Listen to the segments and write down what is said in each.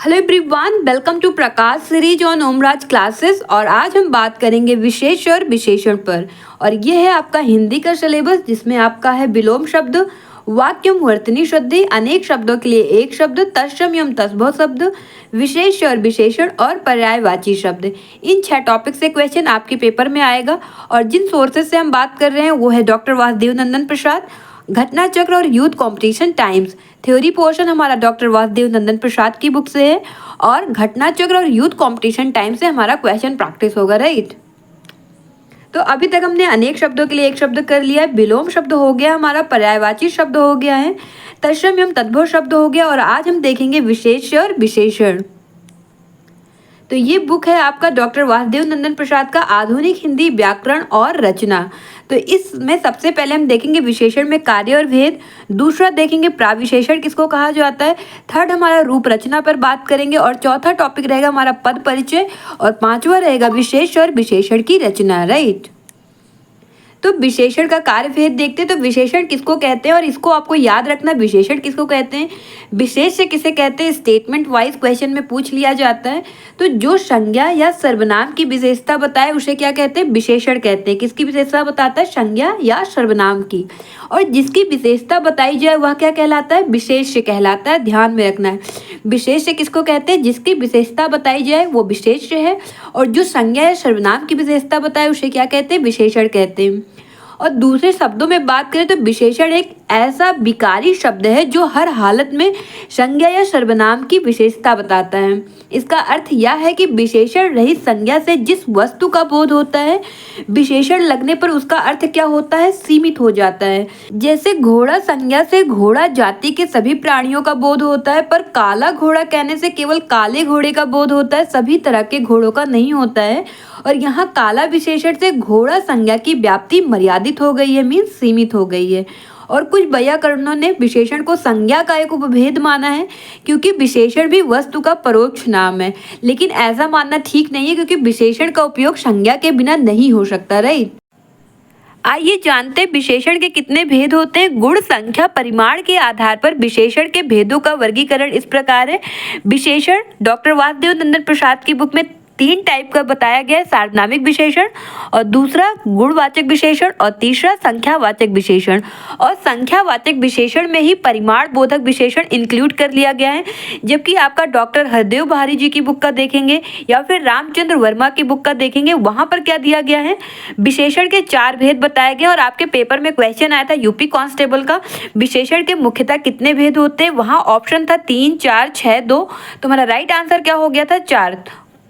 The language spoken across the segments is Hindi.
Hello everyone, welcome to Prakash series on Omraj classes. और आज हम बात करेंगे विशेष और विशेषण पर। और ये है आपका हिंदी का सिलेबस, जिसमें आपका है विलोम शब्द, वाक्यम वर्तनी शुद्धि, अनेक शब्दों के लिए एक शब्द, तत्सम एवं तत्सम शब्द, विशेष और विशेषण और पर्यायवाची शब्द। इन 6 टॉपिक से क्वेश्चन आपके पेपर में आएगा। और जिन सोर्सेज से हम बात कर रहे हैं वो है डॉक्टर वासुदेव नंदन प्रसाद, घटना चक्र और youth competition times. Theory portion हमारा डॉक्टर वासुदेव नंदन प्रसाद की बुक से है और घटना चक्र और यूथ कंपटीशन टाइम से हमारा क्वेश्चन प्रैक्टिस होगा, राइट। तो अभी तक हमने अनेक शब्दों के लिए एक शब्द कर लिया है, विलोम शब्द हो गया हमारा, पर्यायवाची शब्द हो गया है, तत्सम एवं तद्भव शब्द हो गया, और आज हम देखेंगे विशेष और विशेषण। तो ये बुक है आपका डॉक्टर वासुदेव नंदन प्रसाद का आधुनिक हिंदी व्याकरण और रचना। तो इसमें सबसे पहले हम देखेंगे विशेषण में कार्य और भेद, दूसरा देखेंगे प्राविशेषण किसको कहा जाता है, थर्ड हमारा रूप रचना पर बात करेंगे, और चौथा टॉपिक रहेगा हमारा पद परिचय, और पांचवा रहेगा विशेष और विशेषण की रचना, राइट। तो विशेषण का कार्य भेद देखते हैं। तो विशेषण किसको कहते हैं, और इसको आपको याद रखना, विशेषण किसको कहते हैं, विशेष से किसे कहते हैं, स्टेटमेंट वाइज क्वेश्चन में पूछ लिया जाता है। तो जो संज्ञा या सर्वनाम की विशेषता बताए उसे क्या कहते हैं, विशेषण कहते हैं। किसकी विशेषता बताता है, संज्ञा या सर्वनाम की। और जिसकी विशेषता बताई जाए वह क्या कहलाता है, विशेष कहलाता है, ध्यान में रखना है। विशेष किसको कहते हैं, जिसकी विशेषता बताई जाए वो विशेष है, और जो संज्ञा या सर्वनाम की विशेषता बताए उसे क्या कहते हैं, विशेषण कहते हैं। और दूसरे शब्दों में बात करें तो विशेषण एक ऐसा विकारी शब्द है जो हर हालत में संज्ञा या सर्वनाम की विशेषता बताता है। इसका अर्थ यह है कि विशेषण रहित संज्ञा से जिस वस्तु का बोध होता है, विशेषण लगने पर उसका अर्थ क्या होता है, सीमित हो जाता है। जैसे घोड़ा संज्ञा से घोड़ा जाति के सभी प्राणियों का बोध होता है, पर काला घोड़ा कहने से केवल काले घोड़े का बोध होता है, सभी तरह के घोड़ों का नहीं होता है। और यहाँ काला विशेषण से घोड़ा संज्ञा की व्याप्ति मर्यादित हो गई है, मीन्स सीमित हो गई है। और कुछ वैयाकरणों ने विशेषण को संज्ञा का एक उपभेद माना है, क्योंकि विशेषण भी वस्तु का परोक्ष नाम है। लेकिन ऐसा मानना ठीक नहीं है, क्योंकि विशेषण का उपयोग संज्ञा के बिना नहीं हो सकता, राइट। आइए जानते हैं विशेषण के कितने भेद होते हैं। गुण संख्या परिमाण के आधार पर विशेषण के भेदों का वर्गीकरण इस प्रकार है। विशेषण डॉक्टर वासुदेव नंदन प्रसाद की बुक में 3 टाइप का बताया गया है, सार्वनामिक विशेषण, और दूसरा गुणवाचक विशेषण, और तीसरा संख्यावाचक विशेषण। और संख्यावाचक विशेषण में ही परिमाण बोधक विशेषण इंक्लूड कर लिया गया है। जबकि आपका डॉक्टर हरदेव बहारी जी की बुक का देखेंगे या फिर रामचंद्र वर्मा की बुक का देखेंगे, वहां पर क्या दिया गया है, विशेषण के 4 भेद बताए गए। और आपके पेपर में क्वेश्चन आया था यूपी कांस्टेबल का, विशेषण के मुख्यतः कितने भेद होते हैं, वहां ऑप्शन था 3, 4, 6, 2। तो हमारा राइट आंसर क्या हो गया था, 4।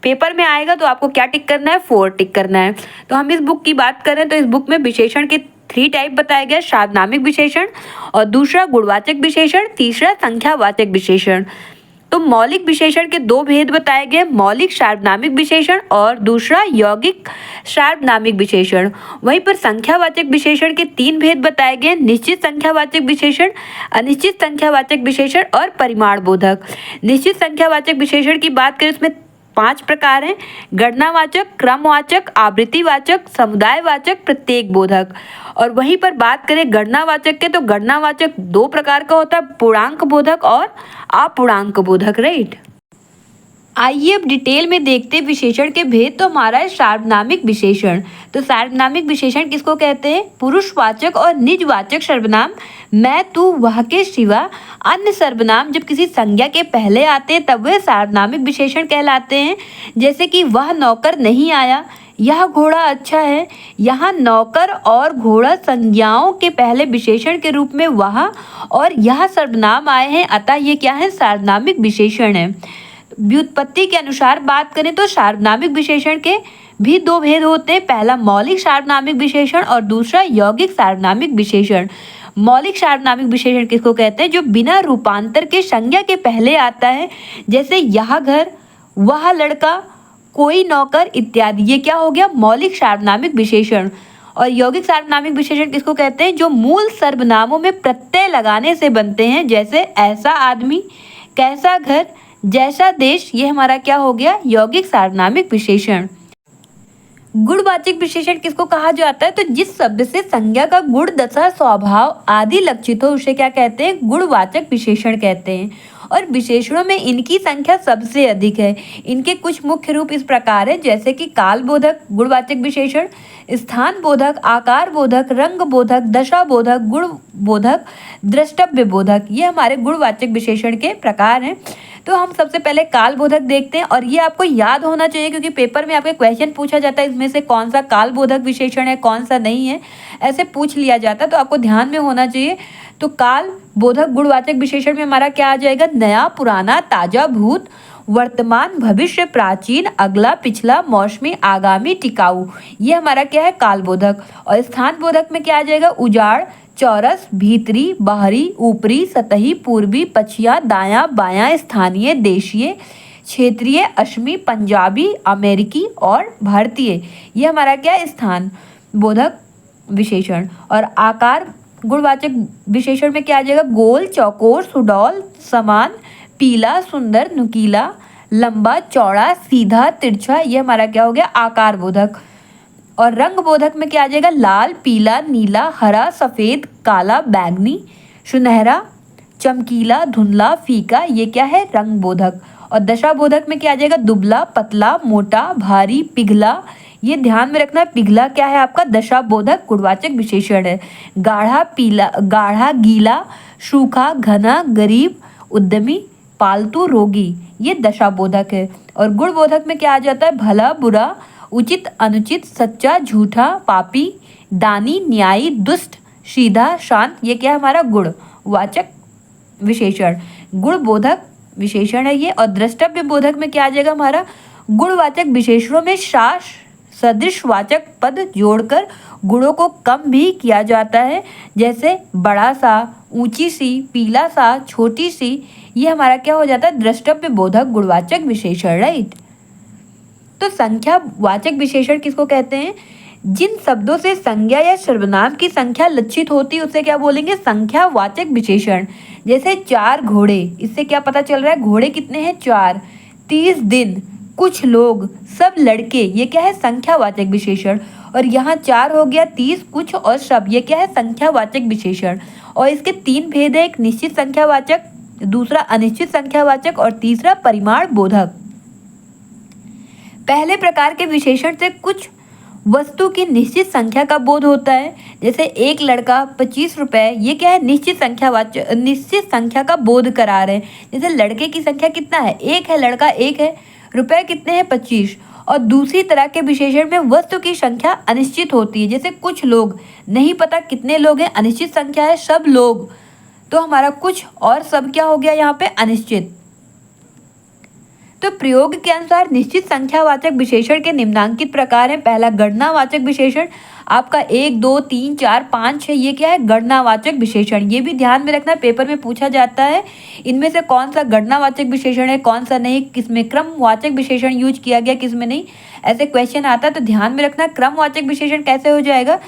पेपर में आएगा तो आपको क्या टिक करना है, 4 टिक करना है। तो हम इस बुक की बात करें तो इस बुक में विशेषण के 3 टाइप बताए गए, सार्वनामिक विशेषण, और दूसरा गुणवाचक विशेषण, तीसरा संख्यावाचक विशेषण। तो मौलिक विशेषण के 2 भेद बताए गए, मौलिक सार्वनामिक विशेषण और दूसरा यौगिक सार्वनामिक विशेषण। वहीं पर संख्यावाचक विशेषण के 3 भेद बताए गए, निश्चित संख्यावाचक विशेषण, अनिश्चित संख्यावाचक विशेषण और परिमाण बोधक। निश्चित संख्यावाचक विशेषण की बात करें उसमें 5 प्रकार हैं, गणनावाचक, क्रमवाचक, आवृत्तिवाचक, समुदायवाचक, प्रत्येक बोधक। और वहीं पर बात करें गणनावाचक के, तो गणनावाचक 2 प्रकार का होता है, पूर्णांक बोधक और अपूर्णांक बोधक, राइट। आइए अब डिटेल में देखते हैं विशेषण के भेद। तो हमारा है सार्वनामिक विशेषण। तो सार्वनामिक विशेषण किसको कहते हैं, पुरुषवाचक और निजवाचक सर्वनाम मैं तू वह के सिवा अन्य सर्वनाम जब किसी संज्ञा के पहले आते हैं तब वे सार्वनामिक विशेषण कहलाते हैं। जैसे कि वह नौकर नहीं आया, यह घोड़ा अच्छा है। यहाँ नौकर और घोड़ा संज्ञाओं के पहले विशेषण के रूप में वह और यह सर्वनाम आए हैं, अतः ये क्या है, सार्वनामिक विशेषण है। व्युत्पत्ति के अनुसार बात करें तो सार्वनामिक विशेषण के भी 2 भेद होते हैं, पहला मौलिक सार्वनामिक विशेषण और दूसरा यौगिक सार्वनामिक विशेषण। मौलिक सार्वनामिक विशेषण किसको कहते हैं, जो बिना रूपांतर के संज्ञा के पहले आता है, जैसे यह घर, वह लड़का, कोई नौकर इत्यादि। ये क्या हो गया, मौलिक सार्वनामिक विशेषण। और यौगिक सार्वनामिक विशेषण किसको कहते हैं, जो मूल सर्वनामों में प्रत्यय लगाने से बनते हैं, जैसे ऐसा आदमी, कैसा घर, जैसा देश। ये हमारा क्या हो गया, यौगिक सार्वनामिक विशेषण। गुणवाचक विशेषण किसको कहा जाता है, तो जिस शब्द से संज्ञा का गुण, दशा, स्वभाव आदि लक्षित हो उसे क्या कहते हैं, गुणवाचक विशेषण कहते हैं। और विशेषणों में इनकी संख्या सबसे अधिक है। इनके कुछ मुख्य रूप इस प्रकार है, जैसे कि काल बोधक गुणवाचक विशेषण, स्थान बोधक, आकार बोधक, रंग बोधक, दशा बोधक, गुण बोधक, द्रष्टव्य बोधक। ये हमारे गुणवाचक विशेषण के प्रकार हैं। तो हम सबसे पहले काल बोधक देखते हैं, और ये आपको याद होना चाहिए क्योंकि पेपर में आपके क्वेश्चन पूछा जाता है इसमें से कौन सा काल बोधक विशेषण है, कौन सा नहीं है, ऐसे पूछ लिया जाता है, तो आपको ध्यान में होना चाहिए। तो काल बोधक गुणवाचक विशेषण में हमारा क्या आ जाएगा? नया, पुराना, ताजा, भूत, वर्तमान, भविष्य, प्राचीन, अगला, पिछला, मौसमी, आगामी, टिकाऊ। ये हमारा क्या है? काल बोधक। और स्थान बोधक में क्या आ जाएगा? उजाड़, चौरस, भीतरी, बाहरी, ऊपरी, सतही, पूर्वी, पछिया, दायां, बायां, स्थानीय, देशीय, क्षेत्रीय, अश्मी, पंजाबी, अमेरिकी और भारतीय। ये हमारा क्या है? स्थान बोधक विशेषण। और आकार गुणवाचक विशेषण में क्या आ जाएगा? गोल, चौकोर, सुडौल, समान, पीला, सुंदर, नुकीला, लंबा, चौड़ा, सीधा, तिरछा। ये हमारा क्या हो गया? आकार बोधक। और रंग बोधक में क्या आ जाएगा? लाल, पीला, नीला, हरा, सफेद, काला, बैंगनी, सुनहरा, चमकीला, धुंधला, फीका। ये क्या है? रंग बोधक। और दशा बोधक में क्या आ जाएगा? दुबला, पतला, मोटा, भारी, पिघला। ये ध्यान में रखना, पिघला क्या है आपका? दशा बोधक गुणवाचक विशेषण है। गाढ़ा, पीला, गाढ़ा, गीला, सूखा, घना, गरीब, उद्यमी, पालतू, रोगी। ये दशा बोधक है। और गुण बोधक में क्या आ जाता है? भला, बुरा, उचित, अनुचित, सच्चा, झूठा, पापी, दानी, न्यायी, दुष्ट, सीधा, शांत। ये क्या है? हमारा गुणवाचक विशेषण, गुण बोधक विशेषण है ये। और द्रष्टव्य बोधक में क्या आ जाएगा हमारा? गुणवाचक विशेषणों में शास सदृश वाचक पद जोड़कर गुणों को कम भी किया जाता है, जैसे बड़ा सा, ऊंची सी, पीला सा, छोटी सी। ये हमारा क्या हो जाता है? द्रष्टव्य बोधक गुणवाचक विशेषण, राइट। तो संख्या वाचक विशेषण किसको कहते हैं? जिन शब्दों से संज्ञा या सर्वनाम की संख्या लक्षित होती है उसे क्या बोलेंगे? संख्या वाचक विशेषण। जैसे 4 घोड़े, इससे क्या पता चल रहा है? घोड़े कितने हैं? 4। 30 दिन, कुछ लोग, सब लड़के। ये क्या है? संख्यावाचक विशेषण। और यहाँ 4 हो गया, 30, कुछ और सब। ये क्या है? संख्यावाचक विशेषण। और इसके 3 भेद है, एक निश्चित संख्यावाचक, दूसरा अनिश्चित संख्यावाचक और तीसरा परिमाण बोधक। पहले प्रकार के विशेषण से कुछ वस्तु की निश्चित संख्या का बोध होता है, जैसे एक लड़का 25 रुपए। ये क्या है? निश्चित संख्या का बोध करा रहे हैं। जैसे लड़के की संख्या कितना है? 1 है, लड़का 1 है, रुपए कितने हैं? 25। और दूसरी तरह के विशेषण में वस्तु की संख्या अनिश्चित होती है, जैसे कुछ लोग, नहीं पता कितने लोग हैं, अनिश्चित संख्या है, सब लोग। तो हमारा कुछ और सब क्या हो गया यहाँ पे? अनिश्चित। तो प्रयोग के अनुसार निश्चित संख्यावाचक विशेषण के निम्नांकित प्रकार हैं। पहला गणनावाचक विशेषण, आपका 1, 2, 3, 4, 5, 6। ये क्या है? गणनावाचक विशेषण। ये भी ध्यान में रखना, पेपर में पूछा जाता है इनमें से कौन सा गणनावाचक विशेषण है, कौन सा नहीं, किसमें क्रमवाचक विशेषण यूज किया गया, किसमें नहीं, ऐसे क्वेश्चन आता है। तो ध्यान में रखना, क्रमवाचक विशेषण कैसे हो जाएगा?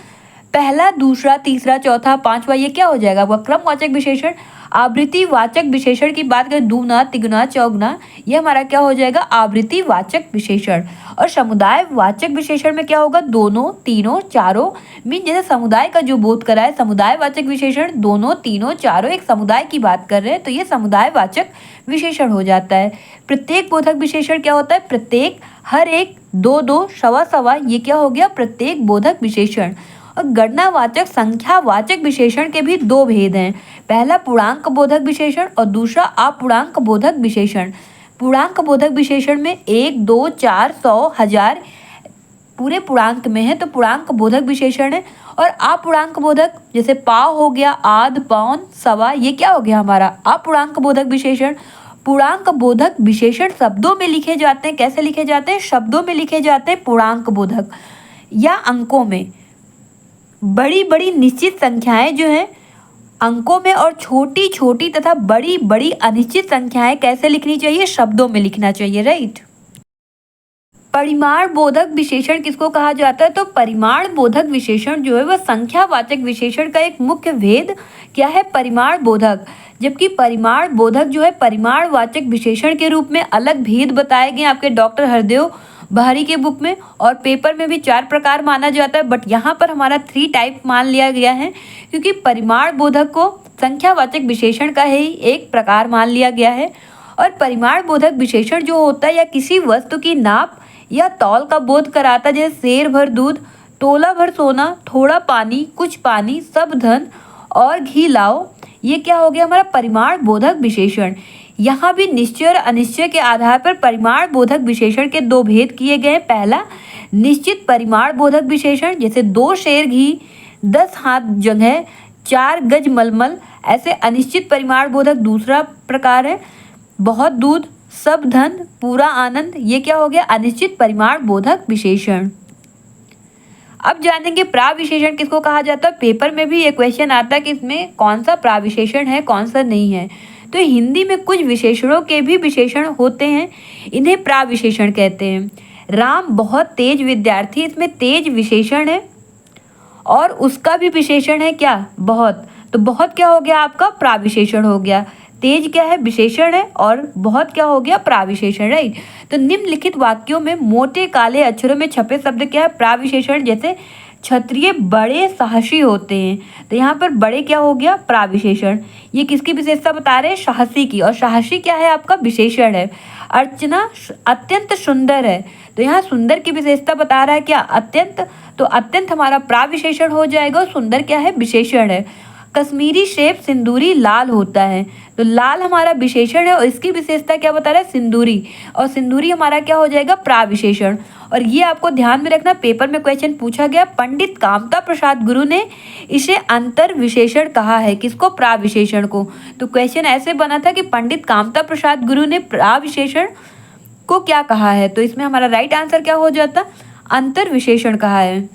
पहला, दूसरा, तीसरा, चौथा, पांचवा। ये क्या हो जाएगा? वह क्रमवाचक विशेषण। आवृत्तिवाचक विशेषण की बात करें, दूना, तिगुना, चौगुना। ये हमारा क्या हो जाएगा? आवृत्तिवाचक विशेषण। और समुदाय वाचक विशेषण में क्या होगा? दोनों, तीनों, चारों। मीन जैसे समुदाय का जो बोध करा है, समुदाय वाचक विशेषण, दोनों, तीनों, चारों, एक समुदाय की बात कर रहे हैं, तो ये समुदाय वाचक विशेषण हो जाता है। प्रत्येक बोधक विशेषण क्या होता है? प्रत्येक, हर एक, 2, 2, सवा सवा। ये क्या हो गया? प्रत्येक बोधक विशेषण। और गणनावाचक संख्यावाचक विशेषण के भी 2 भेद हैं। पहला पूर्णांक बोधक विशेषण और दूसरा अपूर्णांक बोधक विशेषण। पूर्णांक बोधक विशेषण में 1, 2, 4, 100, 1000 पूरे पूर्णांक में है, तो पूर्णांक बोधक विशेषण है। और अपूर्णांक बोधक, जैसे पाव हो गया, आध, पौन, सवा। ये क्या हो गया हमारा? अपूर्णांक बोधक विशेषण। पूर्णांक बोधक विशेषण शब्दों में लिखे जाते हैं। कैसे लिखे जाते हैं? शब्दों में लिखे जाते हैं पूर्णांक बोधक, या अंकों में। बड़ी बड़ी निश्चित संख्याएं जो हैं अंकों में, और छोटी छोटी तथा बड़ी बड़ी अनिश्चित संख्याएं कैसे लिखनी चाहिए? शब्दों में लिखना चाहिए, राइट। परिमाण बोधक विशेषण किसको कहा जाता है? तो परिमाण बोधक विशेषण जो है वह संख्यावाचक विशेषण का एक मुख्य भेद क्या है? परिमाण बोधक। जबकि परिमाण बोधक जो है परिमाणवाचक विशेषण के रूप में अलग भेद बताए गए आपके डॉक्टर हरदेव बहारी के बुक में, और पेपर में भी 4 प्रकार माना जाता है, बट यहाँ पर हमारा 3 टाइप मान लिया गया है, क्योंकि परिमाण बोधक को संख्यावाचक विशेषण का ही एक प्रकार मान लिया गया है। और परिमाण बोधक विशेषण जो होता है या किसी वस्तु की नाप या तौल का बोध कराता है, जैसे सेर भर दूध, तोला भर सोना, थोड़ा पानी, कुछ पानी, सब धन और घी लाओ, ये क्या हो गया हमारा परिमाण बोधक विशेषण। यहाँ भी निश्चय और अनिश्चय के आधार पर परिमाण बोधक विशेषण के दो भेद किए गए। पहला निश्चित परिमाण बोधक विशेषण, जैसे 2 शेर घी, 10 हाथ जगह, 4 गज मलमल। ऐसे अनिश्चित परिमाण बोधक दूसरा प्रकार है, बहुत दूध, सब धन, पूरा आनंद, ये क्या हो गया अनिश्चित परिमाण बोधक विशेषण। अब जानेंगे प्राविशेषण किसको कहा जाता है। पेपर में भी ये क्वेश्चन आता है कि इसमें कौन सा प्राविशेषण है, कौन सा नहीं है। तो हिंदी में कुछ विशेषणों के भी विशेषण होते हैं, इन्हें प्राविशेषण कहते हैं। राम बहुत तेज विद्यार्थी, इसमें तेज विशेषण है और उसका भी विशेषण है क्या, बहुत। तो बहुत क्या हो गया आपका प्राविशेषण हो गया। तेज क्या है विशेषण है और बहुत क्या हो गया प्राविशेषण, राइट। तो निम्नलिखित वाक्यों में मोटे काले अक्षरों में छपे शब्द क्या है प्राविशेषण, जैसे क्षत्रिय बड़े साहसी होते हैं, तो यहाँ पर बड़े क्या हो गया प्राविशेषण। ये किसकी विशेषता बता रहे हैं, साहसी की, और साहसी क्या है आपका विशेषण है। अर्चना अत्यंत सुंदर है, तो यहाँ सुंदर की विशेषता बता रहा है क्या अत्यंत, तो अत्यंत हमारा प्राविशेषण हो जाएगा और सुंदर क्या है विशेषण है। कश्मीरी सेब सिंदूरी लाल होता है, तो लाल हमारा विशेषण है और इसकी विशेषता क्या बता रहा है सिंदूरी, और सिंदूरी हमारा क्या हो जाएगा प्राविशेषण। और ये आपको ध्यान में रखना, पेपर में क्वेश्चन पूछा गया, पंडित कामता प्रसाद गुरु ने इसे अंतर विशेषण कहा है, किसको प्राविशेषण को। तो क्वेश्चन ऐसे बना था कि पंडित कामता प्रसाद गुरु ने प्राविशेषण को क्या कहा है, तो इसमें हमारा राइट आंसर क्या हो जाता अंतर विशेषण कहा है।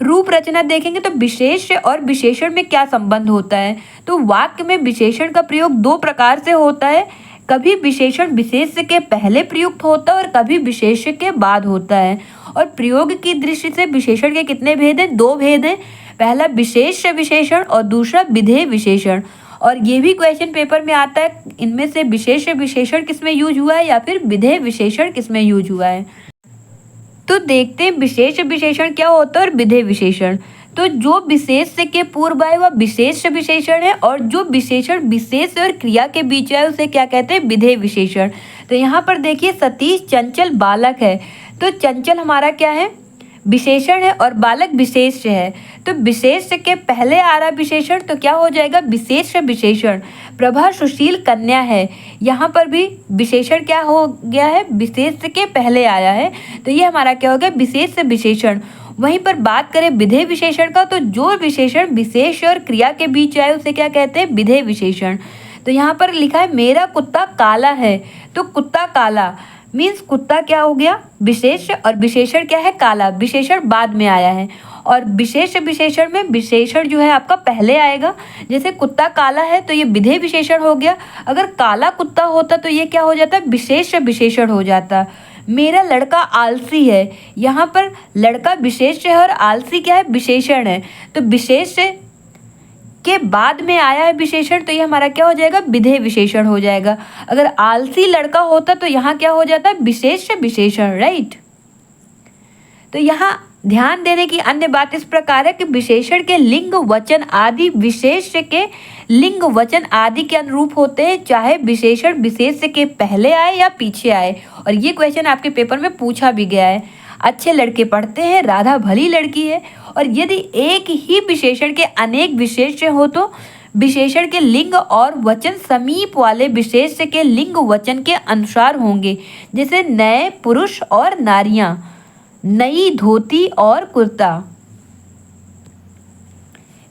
रूप रचना देखेंगे तो विशेष्य और विशेषण में क्या संबंध होता है। तो वाक्य में विशेषण का प्रयोग 2 प्रकार से होता है, कभी विशेषण विशेष्य के पहले प्रयुक्त होता है और कभी विशेष्य के बाद होता है। और प्रयोग की दृष्टि से विशेषण के कितने भेद हैं, 2 भेद हैं, पहला विशेष्य विशेषण और दूसरा विधेय विशेषण। और ये भी क्वेश्चन पेपर में आता है, इनमें से विशेष्य विशेषण किसमें यूज हुआ है या फिर विधेय विशेषण किसमें यूज हुआ है। तो देखते हैं विशेष विशेषण क्या होता है और विधेय विशेषण। तो जो विशेष के पूर्व आए वह विशेष विशेषण है, और जो विशेषण विशेष और क्रिया के बीच आए उसे क्या कहते हैं विधेय विशेषण। तो यहाँ पर देखिए सतीश चंचल बालक है, तो चंचल हमारा क्या है विशेषण है और बालक विशेष है। तो विशेष के पहले आ रहा विशेषण तो क्या हो जाएगा विशेष विशेषण। प्रभा सुशील कन्या है, यहाँ पर भी विशेषण क्या हो गया है विशेष के पहले आया है, तो ये हमारा क्या हो गया विशेष विशेषण। वहीं पर बात करें विधेय विशेषण का, तो जो विशेषण विशेष और क्रिया के बीच आए उसे क्या कहते हैं विधेय विशेषण। तो यहाँ पर लिखा है मेरा कुत्ता काला है, तो कुत्ता काला मीन्स कुत्ता क्या हो गया विशेष और विशेषण क्या है काला, विशेषण बाद में आया है। और विशेष विशेषण में विशेषण जो है आपका पहले आएगा, जैसे कुत्ता काला है तो ये विधेय विशेषण हो गया, अगर काला कुत्ता होता तो ये क्या हो जाता विशेष विशेषण हो जाता। मेरा लड़का आलसी है, यहाँ पर लड़का विशेष है और आलसी क्या है विशेषण है, तो विशेष के बाद में आया है विशेषण, तो ये हमारा क्या हो जाएगा विधेय विशेषण हो जाएगा। अगर आलसी लड़का होता तो यहाँ क्या हो जाता है विशेष विशेषण, राइट। तो यहाँ ध्यान देने की अन्य बात इस प्रकार है कि विशेषण के लिंग वचन आदि विशेष के लिंग वचन आदि के अनुरूप होते हैं, चाहे विशेषण विशेष के पहले आए या पीछे आए। और ये क्वेश्चन आपके पेपर में पूछा भी गया है। अच्छे लड़के पढ़ते हैं, राधा भली लड़की है। और यदि एक ही विशेषण के अनेक विशेष्य हो तो विशेषण के लिंग और वचन समीप वाले विशेष्य के लिंग वचन के अनुसार होंगे, जैसे नए पुरुष और नारियां, नई धोती और कुर्ता।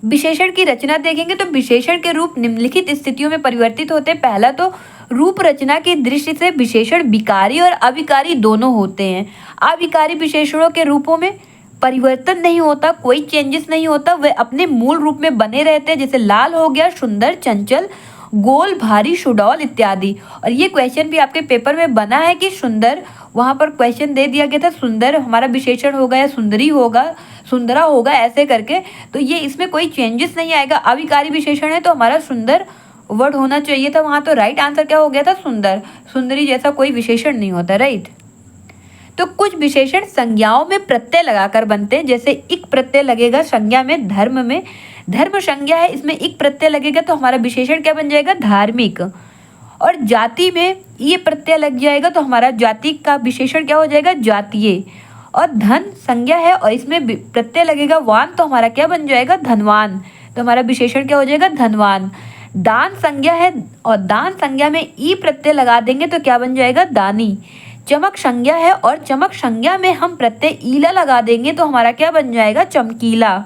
विशेषण की रचना देखेंगे तो विशेषण के रूप निम्नलिखित स्थितियों में परिवर्तित होते हैं। पहला तो रूप रचना की दृष्टि से विशेषण विकारी और अविकारी दोनों होते हैं। अविकारी विशेषणों के रूपों में परिवर्तन नहीं होता, कोई चेंजेस नहीं होता, वे अपने मूल रूप में बने रहते हैं, जैसे लाल हो गया सुंदर, चंचल, गोल, भारी, सुडौल इत्यादि। और ये क्वेश्चन भी आपके पेपर में बना है कि सुंदर, वहाँ पर क्वेश्चन दे दिया गया था सुंदर हमारा विशेषण होगा या सुंदरी होगा, सुंदरा होगा, ऐसे करके। तो ये इसमें कोई चेंजेस नहीं आएगा। अविकारी विशेषण है तो हमारा सुंदर वर्ड होना चाहिए था वहाँ, तो राइट आंसर क्या हो गया था सुंदर। सुंदरी जैसा कोई विशेषण नहीं होता, राइट। तो कुछ विशेषण संज्ञाओं में प्रत्यय लगाकर बनते हैं, जैसे इक प्रत्यय लगेगा संज्ञा में, धर्म में, धर्म संज्ञा है, इसमें इक प्रत्यय लगेगा तो हमारा विशेषण क्या बन जाएगा? धार्मिक। और जाति में ये प्रत्यय लग जाएगा तो हमारा जाति का विशेषण क्या हो जाएगा? जातीय। और धन संज्ञा है और इसमें प्रत्यय लगेगा वान तो हमारा क्या बन जाएगा? धनवान। तो हमारा विशेषण क्या हो जाएगा? धनवान। दान संज्ञा है और दान संज्ञा में ई प्रत्यय लगा देंगे तो क्या बन जाएगा? दानी। चमक संज्ञा है और चमक संज्ञा में हम प्रत्यय ईला लगा देंगे तो हमारा क्या बन जाएगा? चमकीला।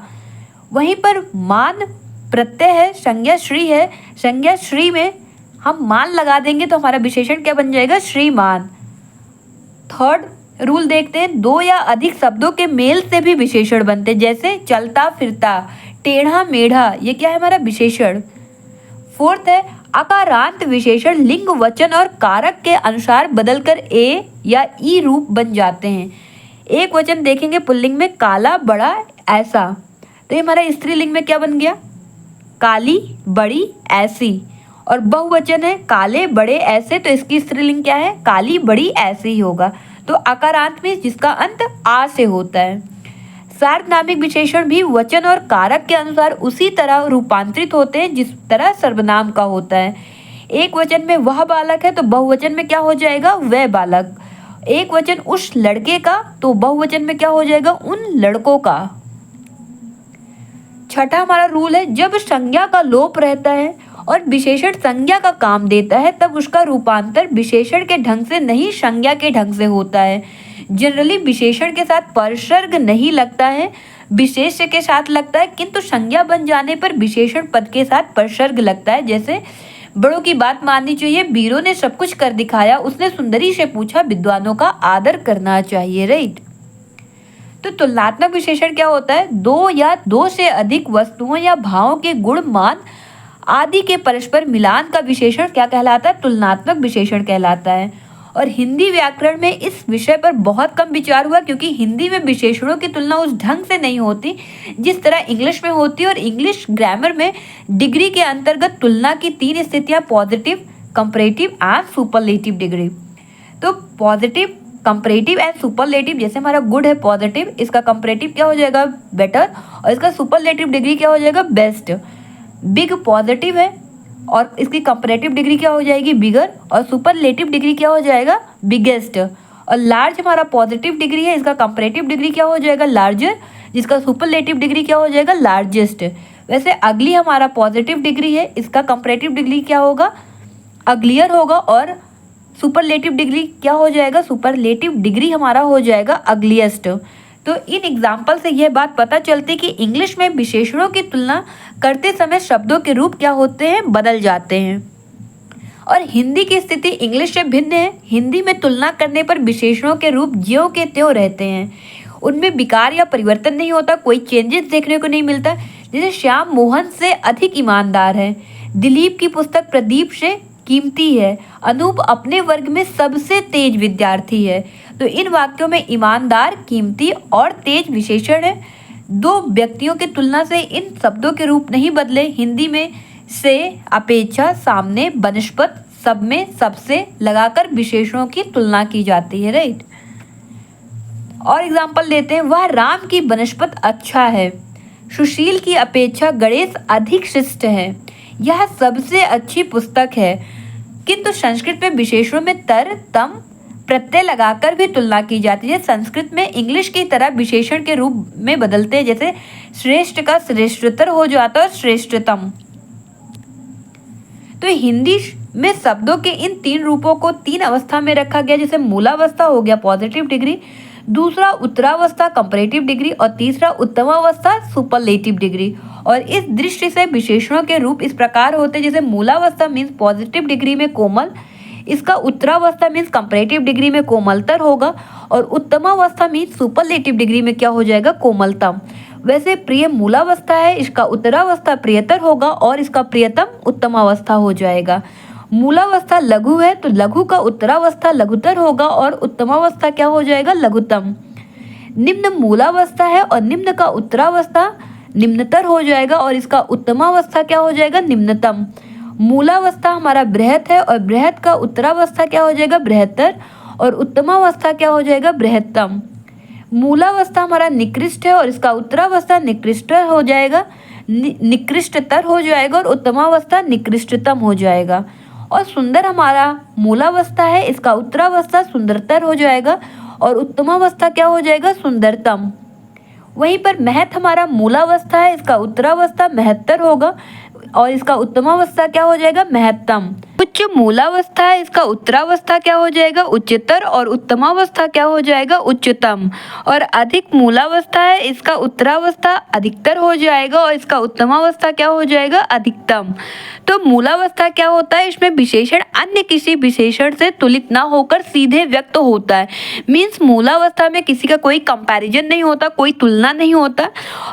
वहीं पर मान प्रत्यय है, संज्ञा श्री है, संज्ञा श्री में हम मान लगा देंगे तो हमारा विशेषण क्या बन जाएगा? श्रीमान। थर्ड रूल देखते हैं, दो या अधिक शब्दों के मेल से भी विशेषण बनते हैं, जैसे चलता फिरता, टेढ़ा मेढ़ा, ये क्या है? हमारा विशेषण। फोर्थ है अकारांत विशेषण लिंग वचन और कारक के अनुसार बदलकर ए या ई रूप बन जाते हैं। एक वचन देखेंगे पुल्लिंग में काला बड़ा ऐसा, तो ये हमारा स्त्रीलिंग में क्या बन गया? काली बड़ी ऐसी। और बहुवचन है काले बड़े ऐसे, तो इसकी स्त्रीलिंग क्या है? काली बड़ी ऐसी ही होगा। तो अकारांत में जिसका अंत आ से होता है। सार्वनामिक विशेषण भी वचन और कारक के अनुसार उसी तरह रूपांतरित होते हैं जिस तरह सर्वनाम का होता है। एक वचन में वह बालक है तो बहुवचन में क्या हो जाएगा? वह बालक। एक वचन उस लड़के का तो बहुवचन में क्या हो जाएगा? उन लड़कों का। छठा हमारा रूल है, जब संज्ञा का लोप रहता है और विशेषण संज्ञा का काम देता है तब उसका रूपांतर विशेषण के ढंग से नहीं संज्ञा के ढंग से होता है। जनरली विशेषण के साथ परसर्ग नहीं लगता है, विशेष्य के साथ लगता है, किंतु संज्ञा बन जाने पर विशेषण पद के साथ परसर्ग लगता है। जैसे बड़ों की बात माननी चाहिए, वीरों ने सब कुछ कर दिखाया, उसने सुंदरी से पूछा, विद्वानों का आदर करना चाहिए। राइट। तो तुलनात्मक विशेषण क्या होता है? दो या दो से अधिक वस्तुओं या भावों के गुण मान आदि के परस्पर मिलान का विशेषण क्या कहलाता है? तुलनात्मक विशेषण कहलाता है। और हिंदी व्याकरण में इस विषय पर बहुत कम विचार हुआ, क्योंकि हिंदी में विशेषणों की तुलना उस ढंग से नहीं होती जिस तरह इंग्लिश में होती है। और इंग्लिश ग्रामर में डिग्री के अंतर्गत तुलना की तीन स्थितियां positive, comparative and superlative degree. तो पॉजिटिव, कंपैरेटिव एंड सुपरलेटिव, जैसे हमारा गुड है पॉजिटिव, इसका कंपैरेटिव क्या हो जाएगा? बेटर, और इसका सुपरलेटिव डिग्री क्या हो जाएगा? बेस्ट। बिग पॉजिटिव है और इसकी कंपैरेटिव डिग्री क्या हो जाएगी? बिगर, और सुपरलेटिव डिग्री क्या हो जाएगा? बिगेस्ट। और लार्ज हमारा पॉजिटिव डिग्री है, इसका कंपैरेटिव डिग्री क्या हो जाएगा? लार्जर, जिसका सुपरलेटिव डिग्री क्या हो जाएगा? लार्जेस्ट। वैसे अगली हमारा पॉजिटिव डिग्री है, इसका कंपैरेटिव डिग्री क्या होगा? अगलियर होगा। और सुपरलेटिव डिग्री क्या हो जाएगा? सुपरलेटिव डिग्री हमारा हो जाएगा अगलिएस्ट। तो इन एग्जाम्पल से यह बात पता चलती कि इंग्लिश में विशेषणों की तुलना करते समय शब्दों के रूप क्या होते हैं? बदल जाते हैं। और हिंदी की स्थिति इंग्लिश से भिन्न है। हिंदी में तुलना करने पर विशेषणों के रूप ज्यों के त्यों रहते हैं, उनमें विकार या परिवर्तन नहीं होता, कोई चेंजेस देखने को नहीं मिलता। जैसे श्याम मोहन से अधिक ईमानदार है, दिलीप की पुस्तक प्रदीप से कीमती है, अनूप अपने वर्ग में सबसे तेज विद्यार्थी है। तो इन वाक्यों में ईमानदार, कीमती और तेज विशेषण है। दो व्यक्तियों की तुलना से इन शब्दों के रूप नहीं बदले। हिंदी में से, अपेक्षा, सामने, बनस्पत, सब में, सबसे लगाकर विशेषणों की तुलना की जाती है। राइट। और एग्जाम्पल लेते हैं, वह राम की बनस्पत अच्छा है, सुशील की अपेक्षा गणेश अधिक शिष्ट है, यह सबसे अच्छी पुस्तक है। किंतु संस्कृत में विशेषणों में तर, तम प्रत्यय लगाकर भी तुलना की जाती है। संस्कृत में इंग्लिश की तरह विशेषण के रूप में बदलते हैं, जैसे श्रेष्ठ का श्रेष्ठतर हो जाता है और श्रेष्ठतम। तो हिंदी में शब्दों के इन तीन रूपों को तीन अवस्था में रखा गया, जैसे मूलावस्था हो गया पॉजिटिव डिग्री, दूसरा उत्तरावस्था कंपैरेटिव डिग्री, और तीसरा उत्तमावस्था सुपरलेटिव डिग्री। और इस दृष्टि से विशेषणों के रूप इस प्रकार होते हैं, जैसे मूलावस्था मीन्स पॉजिटिव डिग्री में कोमल, इसका उत्तरावस्था मीन्स कंपैरेटिव डिग्री में कोमलतर होगा, और उत्तमावस्था मीन्स सुपरलेटिव डिग्री में क्या हो जाएगा? कोमलतम। वैसे प्रिय मूलावस्था है, इसका उत्तरावस्था प्रियतर होगा और इसका प्रियतम उत्तमावस्था हो जाएगा। मूलावस्था लघु है तो लघु का उत्तरावस्था लघुतर होगा और उत्तमावस्था क्या हो जाएगा? लघुतम। निम्न मूलावस्था है और निम्न का उत्तरावस्था निम्नतर हो जाएगा और इसका उत्तमावस्था क्या हो जाएगा? निम्नतम। मूलावस्था हमारा बृहत है और बृहत का उत्तरावस्था क्या हो जाएगा? बृहत्तर, और उत्तमावस्था क्या हो जाएगा? बृहत्तम। मूलावस्था हमारा निकृष्ट है और इसका उत्तरावस्था निकृष्ट हो जाएगा। निकृष्टतर हो जाएगा और उत्तमावस्था निकृष्टतम हो जाएगा। और सुंदर हमारा मूलावस्था है, इसका उत्तरावस्था सुंदरतर हो जाएगा और उत्तमावस्था क्या हो जाएगा, सुंदरतम। वहीं पर महत हमारा मूलावस्था है, इसका उत्तरावस्था महत्तर होगा और इसका उत्तमावस्था क्या हो जाएगा, महत्तम। उच्च मूलावस्था है, इसका उत्तरावस्था क्या हो जाएगा, उच्चतर और उत्तमावस्था क्या हो जाएगा, उच्चतम। और अधिक मूलावस्था है, इसका उत्तरावस्था अधिकतर हो जाएगा और इसका उत्तमावस्था क्या हो जाएगा, अधिकतम। तो मूलावस्था क्या होता है, इसमें विशेषण अन्य किसी विशेषण से तुलित ना होकर सीधे व्यक्त होता है। मीन्स मूलावस्था में किसी का कोई कंपैरिजन नहीं होता, कोई तुलना नहीं होता।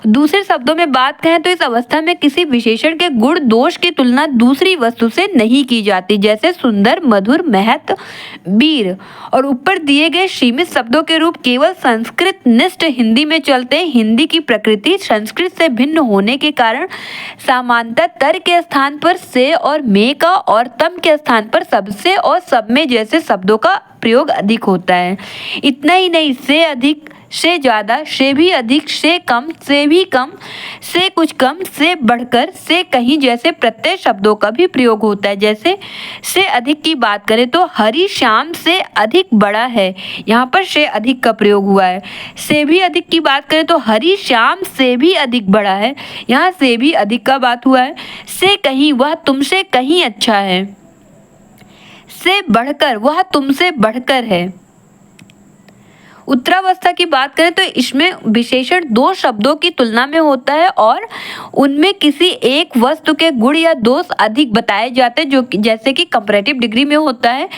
दूसरे शब्दों में बात कहें तो इस अवस्था में किसी विशेषण के गुण दोष की तुलना दूसरी वस्तु से नहीं की जाती, जैसे सुंदर, मधुर, महत, वीर। और ऊपर दिए गए सीमित शब्दों के रूप केवल संस्कृत निष्ठ हिंदी में चलते हैं। हिंदी की प्रकृति संस्कृत से भिन्न होने के कारण समानता तर के स्थान पर से और में का और तम के स्थान पर सबसे और सब में जैसे शब्दों का प्रयोग अधिक होता है। इतना ही नहीं, से अधिक, से ज़्यादा, से भी अधिक, से कम, से भी कम, से कुछ कम, से बढ़कर, से कहीं जैसे प्रत्यय शब्दों का भी प्रयोग होता है। जैसे से अधिक की बात करें तो हरि श्याम से अधिक बड़ा है, यहाँ पर से अधिक का प्रयोग हुआ है। से भी अधिक की बात करें तो हरि श्याम से भी अधिक बड़ा है, यहाँ से भी अधिक का बात हुआ है। से कहीं, वह तुमसे कहीं अच्छा है। से बढ़कर, वह तुमसे बढ़कर है। उत्तरावस्था की बात करें तो इसमें विशेषण दो शब्दों की तुलना में होता है और उनमें किसी एक वस्तु के गुण या दोष अधिक बताए जाते हैं, जो जैसे कि कंपैरेटिव डिग्री में होता है।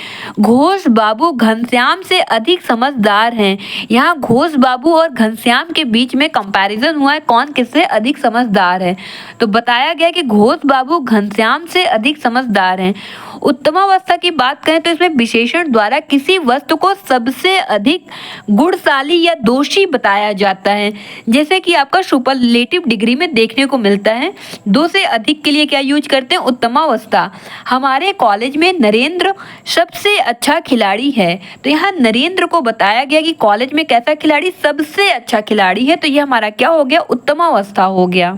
घोष बाबू घनश्याम से अधिक समझदार हैं। यहाँ घोष बाबू और घनश्याम के बीच में कंपैरिजन हुआ है, कौन किससे अधिक समझदार है। तो बताया गया कि घोष बाबू घनश्याम से अधिक समझदार हैं। उत्तमावस्था की बात करें तो इसमें विशेषण द्वारा किसी वस्तु को सबसे अधिक गुणशाली या दोषी बताया जाता है, जैसे कि आपका सुपरलेटिव डिग्री में देखने को मिलता है। दो से अधिक के लिए क्या यूज करते हैं, उत्तमावस्था। हमारे कॉलेज में नरेंद्र सबसे अच्छा खिलाड़ी है, तो यहाँ नरेंद्र को बताया गया कि कॉलेज में कैसा खिलाड़ी, सबसे अच्छा खिलाड़ी है, तो ये हमारा क्या हो गया, उत्तमावस्था हो गया।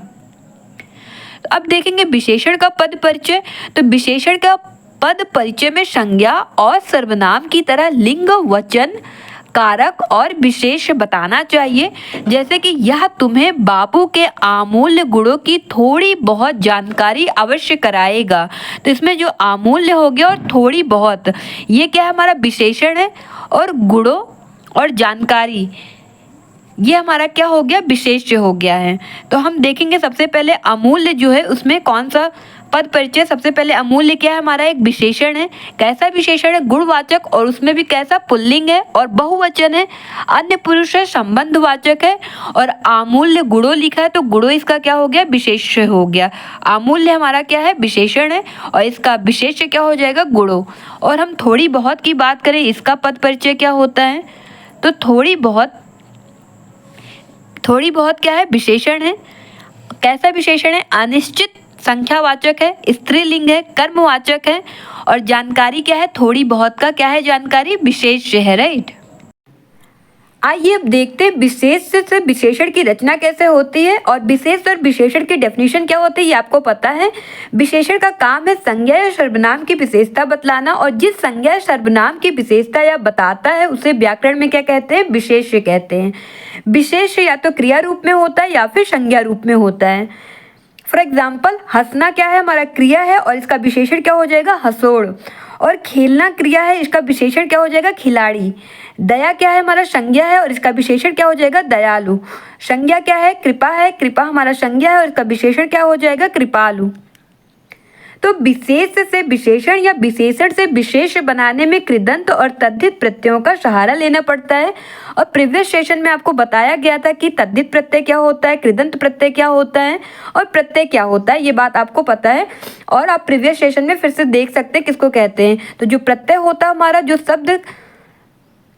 अब देखेंगे विशेषण का पद परिचय। तो विशेषण का पद परिचय में संज्ञा और सर्वनाम की तरह लिंग, वचन, कारक और विशेष बताना चाहिए। जैसे कि यह तुम्हें बाबू के अमूल्य गुणों की थोड़ी बहुत जानकारी अवश्य कराएगा। तो इसमें जो अमूल्य हो गया और थोड़ी बहुत, ये क्या है, हमारा विशेषण है। और गुणों और जानकारी, ये हमारा क्या हो गया, विशेष्य हो गया है। तो हम देखेंगे सबसे पहले अमूल्य जो है उसमें कौन सा पद परिचय। सबसे पहले अमूल्य क्या है, हमारा एक विशेषण है। कैसा विशेषण है, गुणवाचक, और उसमें भी कैसा, पुल्लिंग है और बहुवचन है। अन्य पुरुष है, संबंधवाचक है। और अमूल्य गुणों लिखा है तो गुणों इसका क्या हो गया, विशेष्य हो गया। अमूल्य हमारा क्या है, विशेषण है और इसका विशेष्य क्या हो जाएगा, गुणों। और हम थोड़ी बहुत की बात करें, इसका पद परिचय क्या होता है, तो थोड़ी बहुत क्या है, विशेषण है। कैसा विशेषण है, अनिश्चित संख्यावाचक है, स्त्रीलिंग है, कर्मवाचक है। और जानकारी क्या है, थोड़ी बहुत का क्या है, जानकारी विशेष है, राइट। आइए अब देखते हैं विशेष से विशेषण की रचना कैसे होती है और विशेष और विशेषण की डेफिनेशन क्या होती है, ये आपको पता है। विशेषण का काम है संज्ञा या सर्वनाम की विशेषता बतलाना, और जिस संज्ञा या सर्वनाम की विशेषता या बताता है उसे व्याकरण में क्या कहते हैं, विशेष्य कहते हैं। विशेष्य या तो क्रिया रूप में होता है या फिर संज्ञा रूप में होता है। फॉर एग्जाम्पल, हंसना क्या है, हमारा क्रिया है और इसका विशेषण क्या हो जाएगा, हंसोड़। और खेलना क्रिया है, इसका विशेषण क्या हो जाएगा, खिलाड़ी। दया क्या है, हमारा संज्ञा है और इसका विशेषण क्या हो जाएगा, दयालु। संज्ञा क्या है, कृपा है, कृपा हमारा संज्ञा है और इसका विशेषण क्या हो जाएगा, कृपालु। तो विशेष से विशेषण या विशेषण से विशेष बनाने में कृदंत और तद्धित प्रत्ययों का सहारा लेना पड़ता है। और प्रीवियस सेशन में आपको बताया गया था कि तद्धित प्रत्यय क्या होता है, कृदंत प्रत्यय क्या होता है और प्रत्यय क्या होता है, ये बात आपको पता है। और आप प्रीवियस सेशन में फिर से देख सकते हैं किसको कहते हैं। तो जो प्रत्यय होता है हमारा, जो शब्द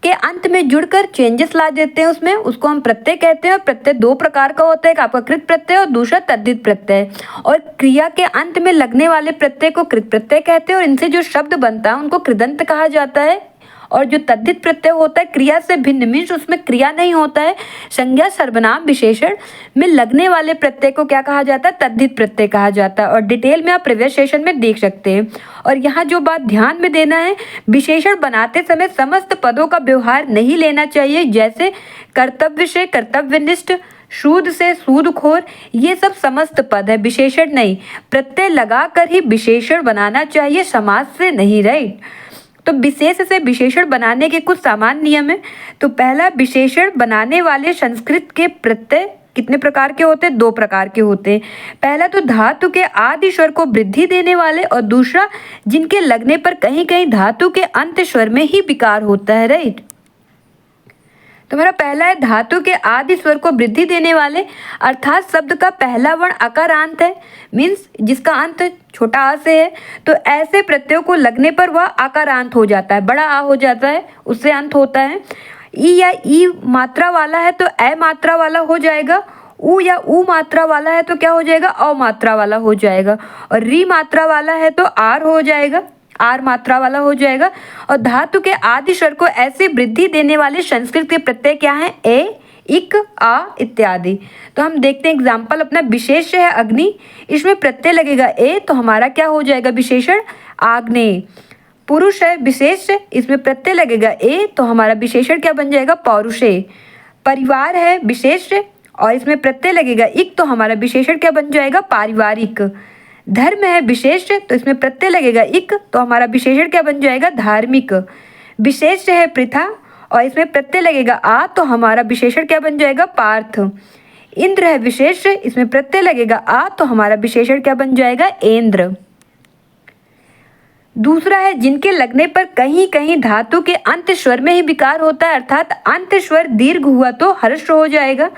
के अंत में जुड़कर चेंजेस ला देते हैं उसमें, उसको हम प्रत्यय कहते हैं। और प्रत्यय दो प्रकार का होता है, एक आपका कृत प्रत्यय और दूसरा तद्धित प्रत्यय। और क्रिया के अंत में लगने वाले प्रत्यय को कृत प्रत्यय कहते हैं और इनसे जो शब्द बनता है उनको कृदंत कहा जाता है। और जो तद्धित प्रत्यय होता है क्रिया से भिन्न, मीन्स उसमें क्रिया नहीं होता है, संज्ञा सर्वनाम विशेषण में लगने वाले प्रत्यय को क्या कहा जाता है? तद्धित प्रत्यय कहा जाता है। और डिटेल में आप प्रीवियस सेशन में देख सकते हैं। और यहाँ जो बात ध्यान में देना है, विशेषण बनाते समय समस्त पदों का व्यवहार नहीं लेना चाहिए, जैसे कर्तव्य से कर्तव्यनिष्ठ, सूद से सूदखोर, ये सब समस्त पद है, विशेषण नहीं। प्रत्यय लगाकर ही विशेषण बनाना चाहिए, समास से नहीं, राइट। तो विशेष से विशेषण बनाने के कुछ सामान्य नियम है। तो पहला, विशेषण बनाने वाले संस्कृत के प्रत्यय कितने प्रकार के होते हैं? 2 प्रकार के होते हैं। पहला तो धातु के आदि स्वर को वृद्धि देने वाले, और दूसरा जिनके लगने पर कहीं कहीं धातु के अंत स्वर में ही विकार होता है, राइट। तो मेरा पहला है धातु के आदि स्वर को वृद्धि देने वाले, अर्थात शब्द का पहला वर्ण अकारांत है, मीन्स जिसका अंत छोटा आ से है, तो ऐसे प्रत्ययों को लगने पर वह आकारांत हो जाता है, बड़ा आ हो जाता है, उससे अंत होता है। ई या ई मात्रा वाला है तो ए मात्रा वाला हो जाएगा, उ या उ मात्रा वाला है तो क्या हो जाएगा? अ मात्रा वाला हो जाएगा। और री मात्रा वाला है तो आर हो जाएगा, आर मात्रा वाला हो जाएगा। और धातु के आदि स्वर को ऐसे वृद्धि देने वाले संस्कृत के प्रत्यय क्या हैं? ए, इक, आ इत्यादि। तो हम देखते हैं एग्जाम्पल अपना। विशेष है अग्नि, इसमें प्रत्यय लगेगा ए, तो हमारा क्या हो जाएगा? विशेषण आग्नेय। पुरुष है विशेष, इसमें प्रत्यय लगेगा ए, तो हमारा विशेषण क्या बन जाएगा? पौरुषे। परिवार है विशेष और इसमें प्रत्यय लगेगा इक, तो हमारा विशेषण क्या बन जाएगा? पारिवारिक। धर्म है विशेष, तो इसमें प्रत्यय लगेगा इक, तो हमारा विशेषण क्या बन जाएगा? धार्मिक। विशेष है प्रथा और इसमें प्रत्यय लगेगा आ, तो हमारा विशेषण क्या बन जाएगा? पार्थ। इंद्र है विशेष, इसमें प्रत्यय लगेगा आ, तो हमारा विशेषण क्या बन जाएगा? इंद्र। दूसरा है जिनके लगने पर कहीं कहीं धातु के अंत स्वर में ही विकार होता है, अर्थात अंत स्वर दीर्घ हुआ तो हर्ष हो जाएगा।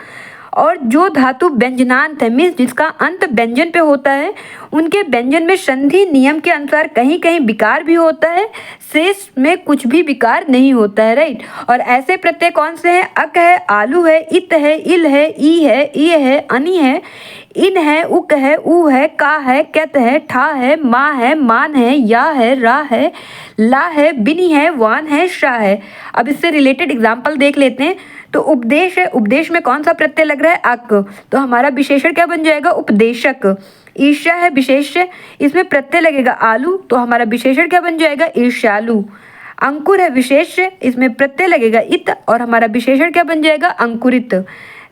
और जो धातु व्यंजनांत है, मीन्स जिसका अंत व्यंजन पे होता है, उनके व्यंजन में संधि नियम के अनुसार कहीं कहीं विकार भी होता है, शेष में कुछ भी विकार नहीं होता है, राइट। और ऐसे प्रत्यय कौन से हैं? अक है, आलू है, इत है, इल है, ई है, ई है, अनि है, इन है, उक है, उ है, का है, कैत है, ठा है, माँ है, मान है, या है, रा है, ला है, बिनी है, वान है, शाह है। अब इससे रिलेटेड एग्जाम्पल देख लेते हैं। तो उपदेश है, उपदेश में कौन सा प्रत्यय लग रहा है? अक, तो हमारा विशेषण क्या बन जाएगा? उपदेशक। ईर्ष्या है विशेष, इसमें प्रत्यय लगेगा आलू, तो हमारा विशेषण क्या बन जाएगा? ईर्ष्यालु। अंकुर है विशेष, इसमें प्रत्यय लगेगा इत, और हमारा विशेषण क्या बन जाएगा? अंकुरित।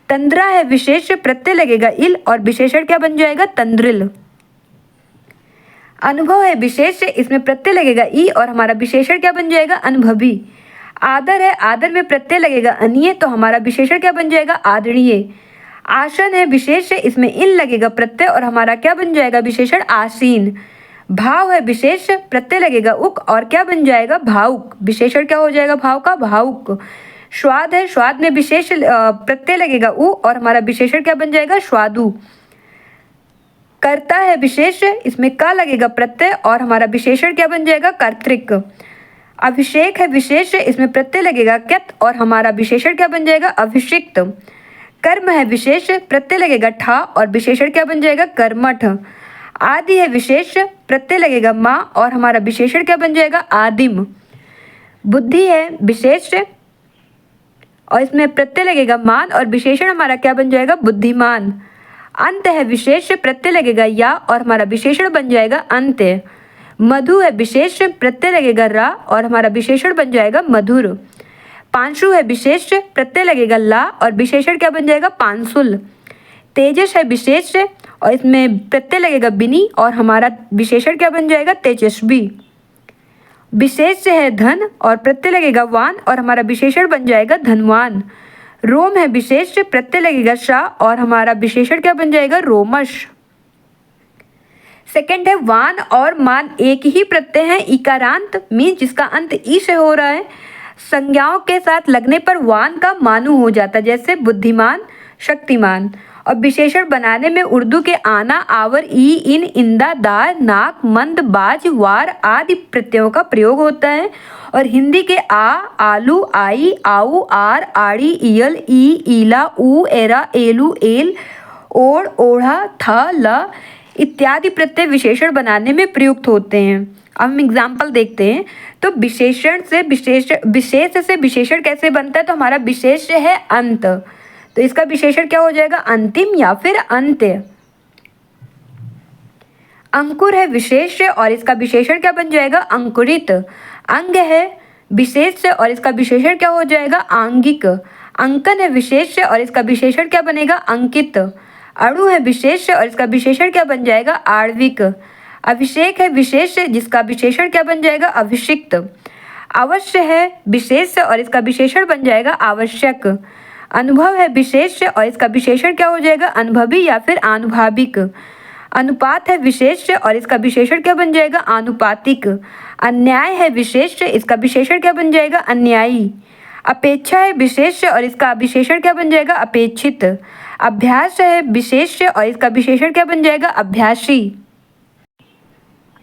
तंद्रा है विशेष, प्रत्यय लगेगा इल, और विशेषण क्या बन जाएगा? तंद्रिल। अनुभव है विशेष, इसमें प्रत्यय लगेगा ई, और हमारा विशेषण क्या बन जाएगा? अनुभवी। आदर है, आदर में प्रत्यय लगेगा अनीय, तो हमारा विशेषण क्या बन जाएगा? आदरणीय। आसन है विशेष, इसमें इन लगेगा प्रत्यय, और हमारा क्या बन जाएगा? विशेषण आसीन। भाव है विशेष, प्रत्यय लगेगा उक, और क्या बन जाएगा? भावुक। विशेषण क्या हो जाएगा? भाव का? भावुक। स्वाद है, स्वाद में विशेष प्रत्यय लगेगा उ, और हमारा विशेषण क्या बन जाएगा? स्वादु। कर्ता है विशेष, इसमें का लगेगा प्रत्यय, और हमारा विशेषण क्या बन जाएगा? कर्तृक। अभिषेक है विशेष, इसमें प्रत्यय लगेगा क्यत, और हमारा विशेषण क्या बन जाएगा? अभिषिक्त। कर्म है विशेष, प्रत्यय लगेगा ठा, और विशेषण क्या बन जाएगा? कर्मठ। आदि है विशेष, प्रत्यय लगेगा माँ, और हमारा विशेषण क्या बन जाएगा? आदिम। बुद्धि है विशेष, और इसमें प्रत्यय लगेगा मान, और विशेषण हमारा क्या बन जाएगा? बुद्धिमान। अंत है विशेष, प्रत्यय लगेगा या, और हमारा विशेषण बन जाएगा अंत्य। मधु है विशेष, प्रत्यय लगेगा रा, और हमारा विशेषण बन जाएगा मधुर। पांशु है विशेष, प्रत्यय लगेगा ला, और विशेषण क्या बन जाएगा? पांसुल। तेजस है विशेष, और इसमें प्रत्यय लगेगा बिनी, और हमारा विशेषण क्या बन जाएगा? तेजस्वी। विशेष है धन, और प्रत्यय लगेगा वान, और हमारा विशेषण बन जाएगा धनवान। रोम है विशेष, प्रत्यय लगेगा शाह, और हमारा विशेषण क्या बन जाएगा? रोमश। सेकंड है वान और मान एक ही प्रत्यय है, इकारांत मीन्स जिसका अंत ई से हो रहा है, संज्ञाओं के साथ लगने पर वान का मानु हो जाता है, जैसे बुद्धिमान, शक्तिमान। और विशेषण बनाने में उर्दू के आना, आवर, ई, इन, इंदा, दार, नाक, मंद, बाज, वार आदि प्रत्ययों का प्रयोग होता है। और हिंदी के आ, आलू, आई, आऊ, आर, आड़ी, ईयल, ई, ईला, ऊ, एरा, एलू, एल, ओढ़, ओढ़ा, था, ला इत्यादि प्रत्यय विशेषण बनाने में प्रयुक्त होते हैं। अब हम एग्जाम्पल देखते हैं। तो विशेषण से विशेष से विशेषण कैसे बनता है? तो हमारा विशेष है अंत, तो इसका विशेषण क्या हो जाएगा? अंतिम या फिर अंत्य। अंकुर है विशेष और इसका विशेषण क्या बन जाएगा? अंकुरित। अंग है विशेष और इसका विशेषण क्या हो जाएगा? आंगिक। अंकन है विशेष और इसका विशेषण क्या बनेगा? अंकित। अणु है विशेष और इसका विशेषण क्या बन जाएगा? आणविक। अभिषेक है विशेष जिसका विशेषण क्या बन जाएगा? अभिषिक्त। अवश्य है विशेष और इसका विशेषण बन जाएगा आवश्यक। अनुभव है विशेष और इसका विशेषण क्या हो जाएगा? अनुभवी या फिर आनुभाविक। अनुपात है विशेष और इसका विशेषण क्या बन जाएगा? आनुपातिक। अन्याय है विशेष, इसका विशेषण क्या बन जाएगा? अन्यायी। अपेक्षा है विशेष और इसका विशेषण क्या बन जाएगा? अपेक्षित। अभ्यास है विशेष और इसका विशेषण क्या बन जाएगा? अभ्यासी।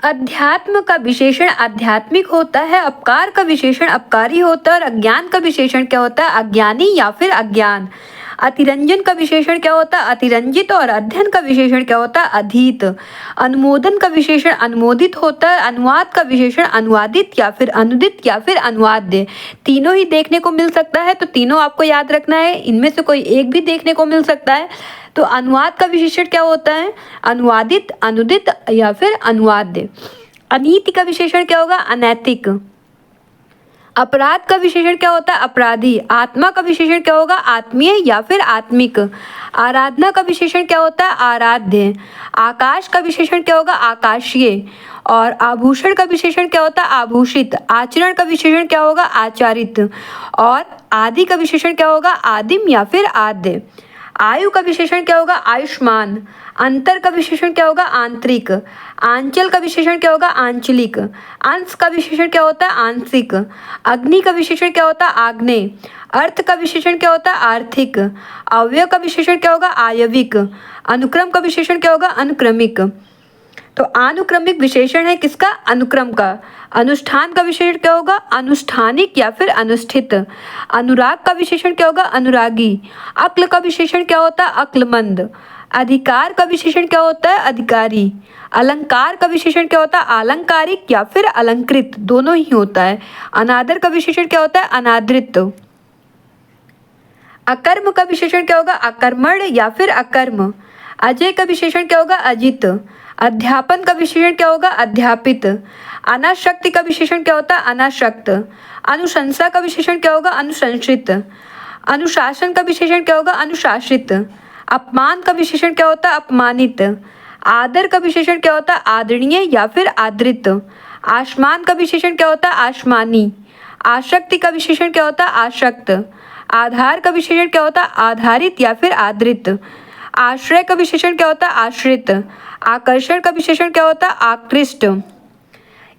अध्यात्म का विशेषण आध्यात्मिक होता है, अपकार का विशेषण अपकारी होता है और अज्ञान का विशेषण क्या होता है? अज्ञानी या फिर अज्ञान। अतिरंजन का विशेषण क्या होता है? अतिरंजित और अध्ययन का विशेषण क्या होता है? अधीत। अनुमोदन का विशेषण अनुमोदित होता है। अनुवाद का विशेषण अनुवादित या फिर अनुदित या फिर अनुवाद्य। तीनों ही देखने को मिल सकता है, तो तीनों आपको याद रखना है, इनमें से कोई एक भी देखने को मिल सकता है। तो अनुवाद का विशेषण क्या होता है? अनुवादित, अनुदित या फिर अनुवाद्य। अनीति का विशेषण क्या होगा? अनैतिक। अपराध का विशेषण क्या होता है? अपराधी। आत्मा का विशेषण क्या होगा? आत्मीय या फिर आत्मिक। आराधना का विशेषण क्या होता है? आराध्य। आकाश का विशेषण क्या होगा? आकाशीय। और आभूषण का विशेषण क्या होता है? आभूषित। आचरण का विशेषण क्या होगा? आचारित। और आदि का विशेषण क्या होगा? आदिम या फिर आद्य। आयु का विशेषण क्या होगा? आयुष्मान। अंतर का विशेषण क्या होगा? आंतरिक। आंचल का विशेषण क्या होगा? आंचलिक। अंश का विशेषण क्या होता है? आंशिक। अग्नि का विशेषण क्या होता है? आग्नेय। अर्थ का विशेषण क्या होता है? आर्थिक। अवयव का विशेषण क्या होगा? आयविक। अनुक्रम का विशेषण क्या होगा? अनुक्रमिक। तो अनुक्रमिक विशेषण है किसका? अनुक्रम का। अनुष्ठान का विशेषण क्या होगा? अनुष्ठानिक या फिर अनुष्ठित। अनुराग का विशेषण क्या होगा? अनुरागी। अक्ल का विशेषण क्या होता है? अक्लमंद। अधिकार का विशेषण क्या होता है? अधिकारी। अलंकार का विशेषण क्या होता है? आलंकारिक या फिर अलंकृत, दोनों ही होता है। अनादर का विशेषण क्या होता है? अनादृत। अकर्म का विशेषण क्या होगा? अकर्मण या फिर अकर्म। अजय का विशेषण क्या होगा? अजित। अध्यापन का विशेषण क्या होगा? अध्यापित। अनाशक्ति का विशेषण क्या होता है? अनाशक्त। अनुशंसा का विशेषण क्या होगा? अनुशंसित। अनुशासन का विशेषण क्या होगा? अनुशासित। अपमान का विशेषण क्या होता है? अपमानित। आदर का विशेषण क्या होता है? आदरणीय या फिर आदृत। आसमान का विशेषण क्या होता है? आसमानी। आसक्ति का विशेषण क्या होता है? आसक्त। आधार का विशेषण क्या होता है? आधारित या फिर आदृत। आश्रय का विशेषण क्या होता है? आश्रित। आकर्षण का विशेषण क्या होता है? आकृष्ट।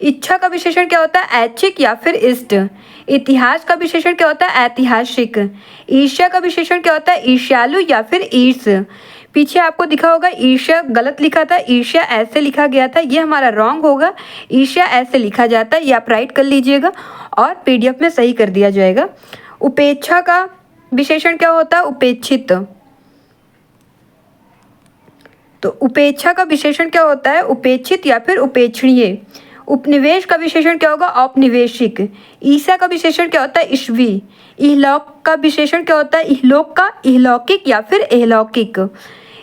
इच्छा का विशेषण क्या होता है? ऐच्छिक या फिर इष्ट। इतिहास का विशेषण क्या होता है? ऐतिहासिक। ईर्ष्या का विशेषण क्या होता है? ईर्ष्यालु या फिर ईर्ष। पीछे आपको दिखा होगा ईर्ष्या गलत लिखा था, ईर्ष्या ऐसे लिखा गया था, ये हमारा रॉन्ग होगा। ईर्ष्या ऐसे लिखा जाता है, ये आप राइट कर लीजिएगा और पीडीएफ में सही कर दिया जाएगा। उपेक्षा का विशेषण क्या होता है? उपेक्षित। तो उपेक्षा का विशेषण क्या होता है? उपेक्षित या फिर उपेक्षणीय। उपनिवेश का विशेषण क्या होगा? औपनिवेशिक। ईसा का विशेषण क्या होता है? ईश्वी। इहलोक का विशेषण क्या होता है? इहलोक का इहलौकिक या फिर इहलौकिक।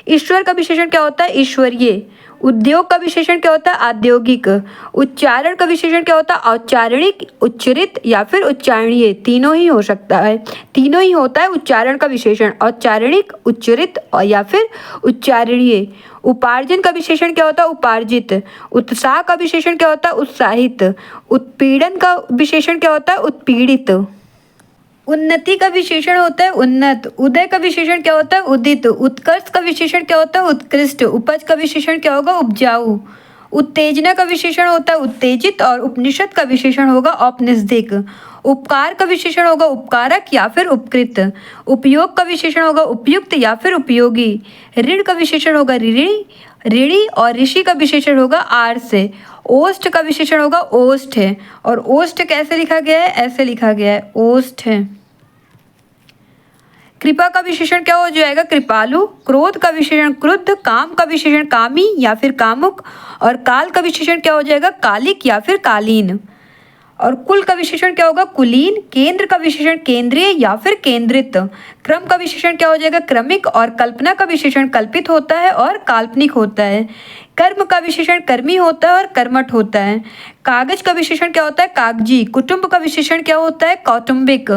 ईश्वर का विशेषण क्या होता है? ईश्वरीय। उद्योग का विशेषण क्या होता है? औद्योगिक। उच्चारण का विशेषण क्या होता है? औच्चारणिक, उच्चरित या फिर उच्चारणीय, तीनों ही हो सकता है, तीनों ही होता है उच्चारण का विशेषण, औच्चारणिक, उच्चरित और या फिर उच्चारणीय। उपार्जन का विशेषण क्या होता है? उपार्जित। उत्साह का विशेषण क्या होता है? उत्साहित। उत्पीड़न का विशेषण क्या होता है? उत्पीड़ित। उन्नति का विशेषण होता है उन्नत। उदय का विशेषण क्या होता है? उदित। उत्कर्ष का विशेषण क्या होता है? उत्कृष्ट। उपज का विशेषण क्या होगा? उपजाऊ। उत्तेजना का विशेषण होता है उत्तेजित और उपनिषद का विशेषण होगा औपनिषदिक। उपकार का विशेषण होगा उपकारक या फिर उपकृत। उपयोग का विशेषण होगा उपयुक्त या फिर उपयोगी। ऋण का विशेषण होगा ऋणी, ऋणी और ऋषि का विशेषण होगा आर से। ओष्ठ का विशेषण होगा ओष्ठ है और ओष्ठ कैसे लिखा गया है? ऐसे लिखा गया है, ओष्ठ है। कृपा का विशेषण क्या हो जाएगा? कृपालु। क्रोध का विशेषण क्रुद्ध। काम का विशेषण कामी या फिर कामुक। और काल का विशेषण क्या हो जाएगा? कालिक या फिर कालीन। और कुल का विशेषण क्या होगा? कुलीन। केंद्र का विशेषण केंद्रीय या फिर केंद्रित। क्रम का विशेषण क्या हो जाएगा? क्रमिक। और कल्पना का विशेषण कल्पित होता है और काल्पनिक होता है। कर्म का विशेषण कर्मी होता है और कर्मठ होता है। कागज का विशेषण क्या होता है? कागजी। कुटुंब का विशेषण क्या होता है? कौटुंबिक।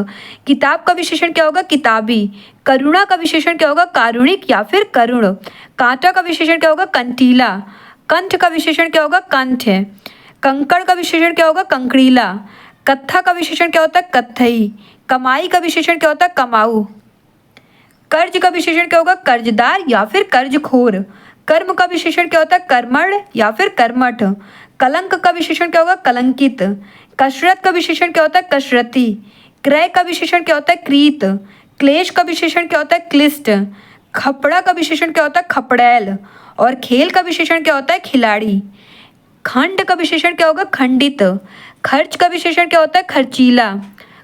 किताब का विशेषण क्या होगा? किताबी। करुणा का विशेषण क्या होगा? कारुणिक या फिर करुण। कांटा का विशेषण क्या होगा? कंटीला। कंठ का विशेषण क्या होगा? कंठ है। कंकड़ का विशेषण क्या होगा? कंकड़ीला। कत्था का विशेषण क्या होता है? कत्थई। कमाई का विशेषण क्या होता है? कमाऊ। कर्ज का विशेषण क्या होगा? कर्जदार या फिर कर्जखोर। कर्म का विशेषण क्या होता है? कर्मण या फिर कर्मठ। कलंक का विशेषण क्या होगा? कलंकित। कसरत का विशेषण क्या होता है? कसरती। क्रय का विशेषण क्या होता है? क्रीत। क्लेश का विशेषण क्या होता है? क्लिष्ट। खपड़ा का विशेषण क्या होता है? खपड़ैल। और खेल का विशेषण क्या होता है? खिलाड़ी। खंड का विशेषण क्या होगा? खंडित। खर्च का विशेषण क्या होता है? खर्चीला।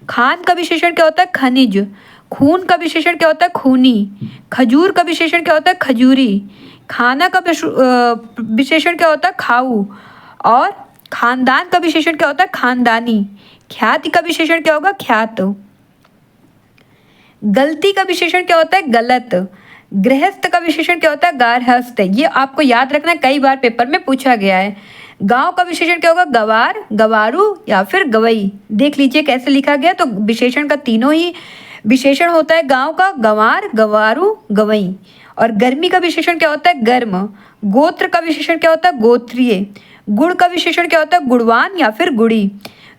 खान का विशेषण क्या होता है? खनिज। खून का विशेषण क्या होता है? खूनी। खजूर का विशेषण क्या होता है? खजूरी। खाना का विशेषण क्या होता है? खाऊ। और खानदान का विशेषण क्या होता है? खानदानी। ख्याति का विशेषण क्या होगा? ख्यात। गलती का विशेषण क्या होता है? गलत। गृहस्थ का विशेषण क्या होता है? गारहस्थ। ये आपको याद रखना, कई बार पेपर में पूछा गया है। गांव का विशेषण क्या होगा? गवार, गवारू या फिर गवई। देख लीजिए कैसे लिखा गया। तो विशेषण का तीनों ही विशेषण होता है गांव का, गंवार, गवारू, गवई। और गर्मी का विशेषण क्या होता है? गर्म। गोत्र का विशेषण क्या होता है? गोत्रीय। गुण का विशेषण क्या होता है? गुणवान या फिर गुड़ी।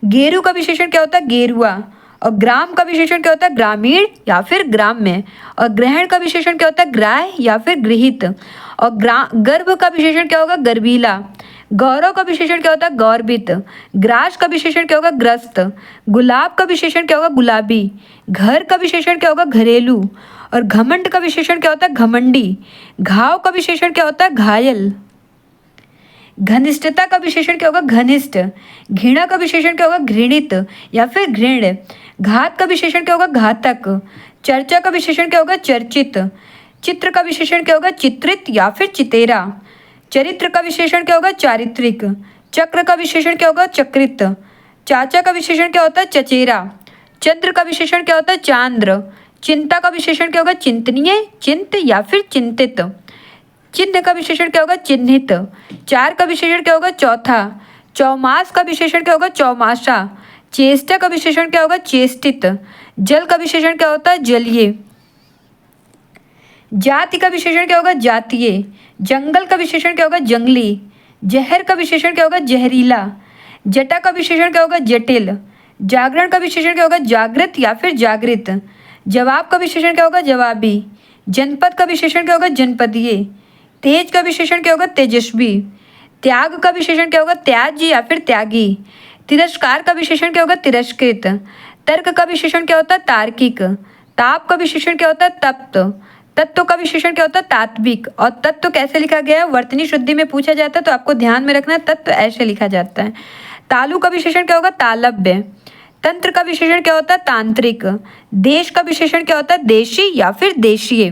गेरू का विशेषण क्या होता है? गेरुआ। और ग्राम का विशेषण क्या होता है? ग्रामीण या फिर ग्राम्य। और ग्रहण का विशेषण क्या होता है? ग्राह्य या फिर गृहित। और गर्भ का विशेषण क्या होगा? गर्भीला। गौरव का विशेषण क्या होता है? गौरवित। ग्रास का विशेषण क्या होगा? ग्रस्त। गुलाब का विशेषण क्या होगा? गुलाबी। घर का विशेषण क्या होगा? घरेलू। और घमंड का विशेषण क्या होता है? घमंडी। घाव का विशेषण क्या होता है? घायल। घनिष्ठता का विशेषण क्या होगा? घनिष्ठ। घृणा का विशेषण क्या होगा? घृणित या फिर घृण। घात का विशेषण क्या होगा? घातक। चर्चा का विशेषण क्या होगा? चर्चित। चित्र का विशेषण क्या होगा? चित्रित या फिर चितेरा। चरित्र का विशेषण क्या होगा? चारित्रिक। चक्र का विशेषण क्या होगा? चक्रित। चाचा का विशेषण क्या होता है? चचेरा। चंद्र का विशेषण क्या होता है? चांद्र। चिंता का विशेषण क्या होगा? चिंतनीय, चिंत या फिर चिंतित। चिन्ह का विशेषण क्या होगा? चिन्हित। चार का विशेषण क्या होगा? चौथा। चौमास का विशेषण क्या होगा? चौमासा। चेष्टा का विशेषण क्या होगा? चेष्टित। जल का विशेषण क्या होता है? जलीय। जाति का विशेषण क्या होगा? जातीय। जंगल का विशेषण क्या होगा? जंगली। जहर का विशेषण क्या होगा? जहरीला। जटा का विशेषण क्या होगा? जटिल। जागरण का विशेषण क्या होगा? जागृत या फिर जागृत। जवाब का विशेषण क्या होगा? जवाबी। जनपद का विशेषण क्या होगा? जनपदीय। तेज का विशेषण क्या होगा? तेजस्वी। त्याग का विशेषण क्या होगा? त्याज्य या फिर त्यागी। तिरस्कार का विशेषण क्या होगा? तिरस्कृत। तर्क का विशेषण क्या होता है? तार्किक। ताप का विशेषण क्या होता है? तप्त। तत्व का विशेषण क्या होता है? तात्विक। और तत्व कैसे लिखा गया है? वर्तनी शुद्धि में पूछा जाता है, तो आपको ध्यान में रखना है, तत्व ऐसे लिखा जाता है। तालु का विशेषण क्या होगा? तालव्य। तंत्र का विशेषण क्या होता है? तांत्रिक। देश का विशेषण क्या होता है? देशी या फिर देशीय।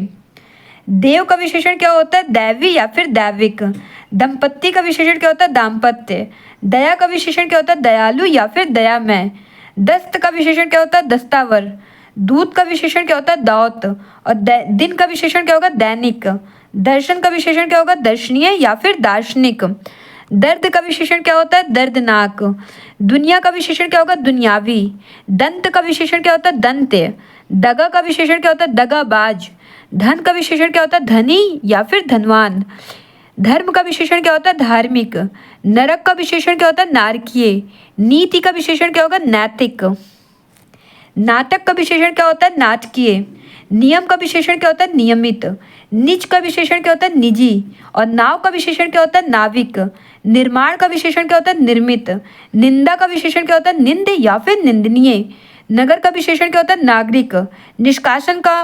देव का विशेषण क्या होता है? दैवी या फिर दैविक। दंपत्ति का विशेषण क्या होता है? दाम्पत्य। दया का विशेषण क्या होता है? दयालु या फिर दयामय। दस्त का विशेषण क्या होता है? दस्तावर। दूत का विशेषण क्या होता है? दाउत। और दिन का विशेषण क्या होगा? दैनिक। दर्शन का विशेषण क्या होगा? दर्शनीय या फिर दार्शनिक। दर्द का विशेषण क्या होता है? दर्दनाक। दुनिया का विशेषण क्या होगा? दुनियावी। दंत का विशेषण क्या होता है? दंत्य। दगा का विशेषण क्या होता है? दगाबाज। धन का विशेषण क्या होता है? धनी या फिर धनवान। धर्म का विशेषण क्या होता है? धार्मिक। नरक का विशेषण क्या होता है? नारकीय। नीति का विशेषण क्या होगा? नैतिक। नाटक का विशेषण क्या होता है? नाटकीय। नियम का विशेषण क्या होता है? नियमित। निज का विशेषण क्या होता है? निजी। और नाव का विशेषण क्या होता है? नाविक। निर्माण का विशेषण क्या होता है? निर्मित। निंदा का विशेषण क्या होता है? निंद या फिर निंदनीय। नगर का विशेषण क्या होता है? नागरिक। निष्कासन का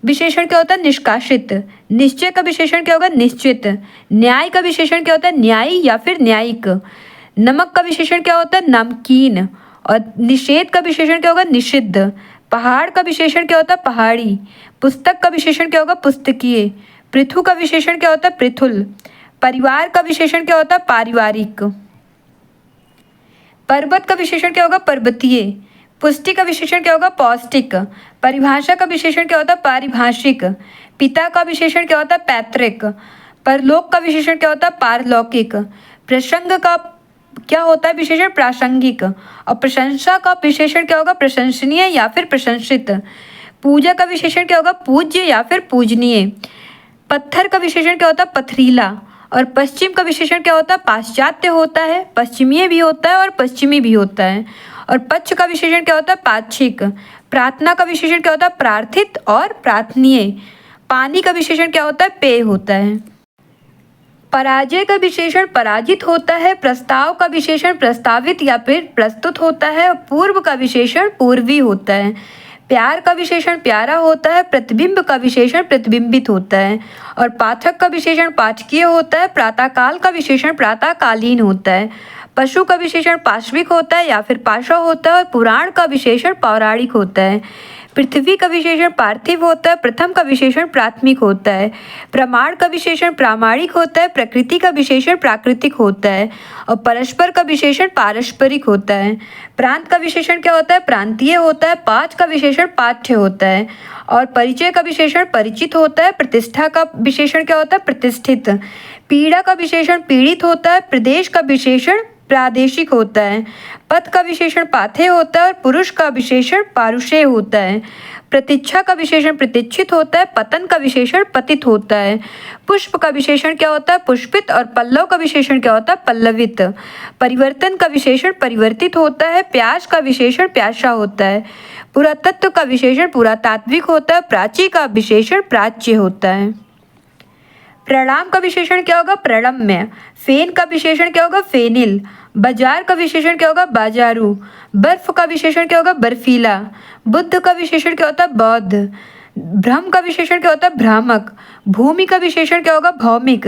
विशेषण क्या होता है? निष्कासित। निश्चय का विशेषण क्या होगा? निश्चित। न्याय का विशेषण क्या होता है? न्यायी या फिर न्यायिक। नमक का विशेषण क्या होता है? नमकीन। और निषेध का विशेषण क्या होगा? निषिद्ध। पहाड़ का विशेषण क्या होता है? पहाड़ी। पुस्तक का विशेषण क्या होगा? पुस्तकीय। पृथु का विशेषण क्या होता है? पृथुल। परिवार का विशेषण क्या होता है? पारिवारिक। पर्वत का विशेषण क्या होगा? पर्वतीय। पुष्टि का विशेषण क्या होगा? पौष्टिक। परिभाषा का विशेषण क्या होता है? पारिभाषिक। पिता का विशेषण क्या होता है? पैतृक। परलोक का विशेषण क्या होता है? पारलौकिक। प्रसंग का क्या होता है विशेषण? प्रासंगिक। और प्रशंसा का विशेषण क्या होगा? प्रशंसनीय या फिर प्रशंसित। पूजा का विशेषण क्या होगा? पूज्य या फिर पूजनीय। पत्थर का विशेषण क्या होता है? पथरीला। और पश्चिम का विशेषण क्या होता है? पाश्चात्य होता है, पश्चिमीय भी होता है और पश्चिमी भी होता है। और पक्ष का विशेषण क्या होता है? पाक्षिक। प्रार्थना का विशेषण क्या होता है? प्रार्थित और प्रार्थनीय। पानी का विशेषण क्या होता है? पेय होता है। पराजय का विशेषण पराजित होता है। प्रस्ताव का विशेषण प्रस्तावित या फिर प्रस्तुत होता है। पूर्व का विशेषण पूर्वी होता है। प्यार का विशेषण प्यारा होता है। प्रतिबिंब का विशेषण प्रतिबिंबित होता है। और पाठक का विशेषण पाठकीय होता है। प्रातःकाल का विशेषण प्रातःकालीन होता है। पशु का विशेषण पाश्विक होता है या फिर पाशव होता है। और पुराण का विशेषण पौराणिक होता है। पृथ्वी का विशेषण पार्थिव होता है। प्रथम का विशेषण प्राथमिक होता है। प्रमाण का विशेषण प्रामाणिक होता है। प्रकृति का विशेषण प्राकृतिक होता है। और परस्पर का विशेषण पारस्परिक होता है। प्रांत का विशेषण क्या होता है? प्रांतीय होता है। पाठ का विशेषण पाठ्य होता है। और परिचय का विशेषण परिचित होता है। प्रतिष्ठा का विशेषण क्या होता है? प्रतिष्ठित। पीड़ा का विशेषण पीड़ित होता है। प्रदेश का विशेषण प्रादेशिक होता है। पद का विशेषण पाथेय होता है। और पुरुष का विशेषण पारुषेय होता है। प्रतीक्षा का विशेषण प्रतीक्षित होता है। पतन का विशेषण पतित होता है। पुष्प का विशेषण क्या होता है? पुष्पित। और पल्लव का विशेषण क्या होता है? पल्लवित। परिवर्तन का विशेषण परिवर्तित होता है। प्यास का विशेषण प्यासा होता है। पुरातत्व का विशेषण पुरातात्विक होता है। प्राची का विशेषण प्राच्य होता है। प्रणाम का विशेषण क्या होगा? प्रणम्य। फेन का विशेषण क्या होगा? फेनिल। बाजार का विशेषण क्या होगा? बाजारू। बर्फ का विशेषण क्या होगा? बर्फीला। बुद्ध का विशेषण क्या होता है? बौद्ध। भ्रम का विशेषण क्या होता है? भ्रामक। भूमि का विशेषण क्या होगा? भौमिक।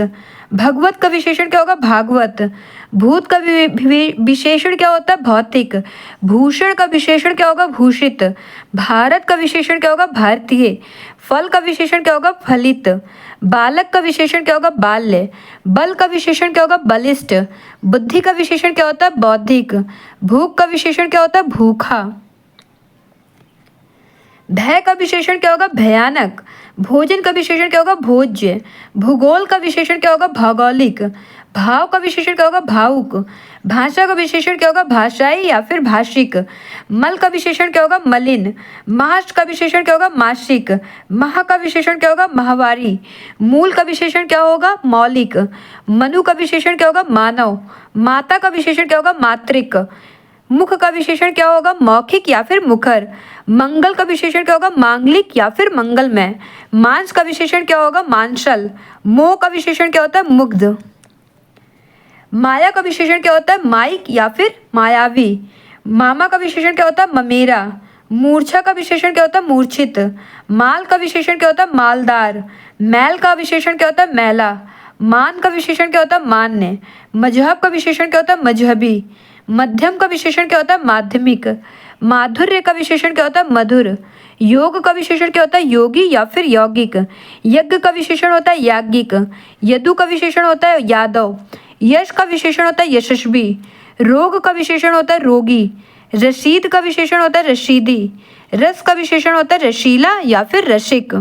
भगवत का विशेषण क्या होगा? भागवत। भूत का विशेषण क्या होता है? भौतिक। भूषण का विशेषण क्या होगा? भूषित। भारत का विशेषण क्या होगा? भारतीय। फल का विशेषण क्या होगा? फलित। बालक का विशेषण क्या होगा? बाल्य। बल का विशेषण क्या होगा? बलिष्ठ। बुद्धि का विशेषण क्या होता है? बौद्धिक। भूख का विशेषण क्या होता है? भूखा। भय का विशेषण क्या होगा? भयानक। भोजन का विशेषण क्या होगा? भोज्य। भूगोल का विशेषण क्या होगा? भौगोलिक। भाव का विशेषण क्या होगा? भावुक। भाषा का विशेषण क्या होगा? भाषाई या फिर भाषिक। मल का विशेषण क्या होगा? मलिन। मास का विशेषण क्या होगा? मासिक। माह का विशेषण क्या होगा? माहवारी। मूल का विशेषण क्या होगा? मौलिक। मनु का विशेषण क्या होगा? मानव। माता का विशेषण क्या होगा? मातृक। मुख का विशेषण क्या होगा? मौखिक या फिर मुखर। मंगल का विशेषण क्या होगा? मांगलिक या फिर मंगलमय। मांस का विशेषण क्या होगा? मांसल। मोह का विशेषण क्या होता है? मुग्ध। माया का विशेषण क्या होता है? माइक या फिर मायावी। मामा का विशेषण क्या होता है? ममेरा। मूर्छा का विशेषण क्या होता है? मूर्छित। माल का विशेषण क्या होता है? मालदार। मैल का विशेषण क्या होता है? मैला। मान का विशेषण क्या होता है? मान्य। मजहब का विशेषण क्या होता है? मजहबी। मध्यम का विशेषण क्या होता है? माध्यमिक। माधुर्य का विशेषण क्या होता है? मधुर। योग का विशेषण क्या होता है? योगी या फिर यौगिक। यज्ञ का विशेषण होता है? याज्ञिक। यदु का विशेषण होता है? यादव। यश का विशेषण होता है? यशस्वी। रोग का विशेषण होता है? रोगी। रसीद का विशेषण होता है? रशीदी। रस का विशेषण होता है? रशीला या फिर रसिक।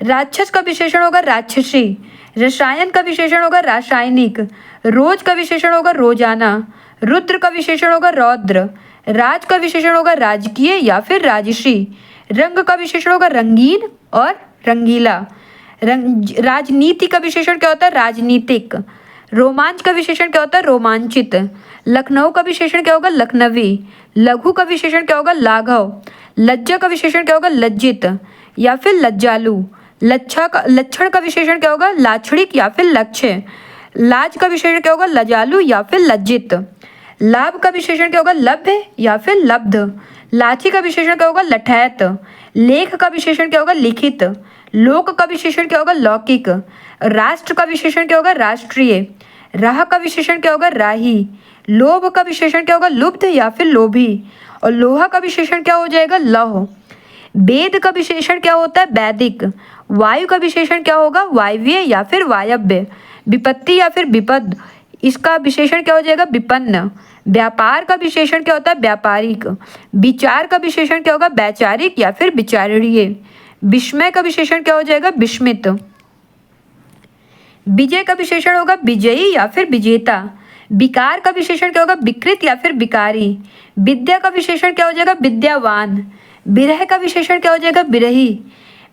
राक्षस का विशेषण होगा? राक्षसी। रसायन का विशेषण होगा? रासायनिक। रोज का विशेषण होगा? रोजाना। रुद्र का विशेषण होगा? रौद्र। राज का विशेषण होगा? राजकीय या फिर राजसी। रंग का विशेषण होगा? रंगीन और रंगीला। राजनीति का विशेषण क्या होता है? राजनीतिक। रोमांच का विशेषण क्या होता है? रोमांचित। लखनऊ का विशेषण क्या होगा? लखनवी। लघु का विशेषण क्या होगा? लाघव। लज्जा का विशेषण क्या होगा? लज्जित या फिर लज्जालु। लक्षण का विशेषण क्या होगा? लाक्षणिक या फिर लक्ष्य। लाज का विशेषण क्या होगा? लजालु या फिर लज्जित। लाभ का विशेषण क्या होगा? लभ्य या फिर लब्ध। लाठी का विशेषण क्या होगा? लठैत। लेख का विशेषण क्या होगा? लिखित। लोक का विशेषण क्या होगा? लौकिक। राष्ट्र का विशेषण क्या होगा? राष्ट्रीय। राह का विशेषण क्या होगा? राही। लोभ का विशेषण क्या होगा? लुब्ध या फिर लोभी। और लोहा का विशेषण क्या हो जाएगा? लौह। वेद का विशेषण क्या होता है? वैदिक। वायु का विशेषण क्या होगा? वायव्य या फिर वायव्य। विपत्ति या फिर विपद, इसका विशेषण क्या हो जाएगा? विपन्न। व्यापार का विशेषण क्या होता है? व्यापारिक। विचार का विशेषण क्या होगा? वैचारिक या फिर विचारणीय। विस्मय का विशेषण क्या हो जाएगा? विस्मित। विजय का विशेषण होगा विजयी या फिर विजेता। विकार का विशेषण क्या होगा? विकृत या फिर विकारी। विद्या का विशेषण क्या हो जाएगा? विद्यावान। विरह का विशेषण क्या हो जाएगा? विरही।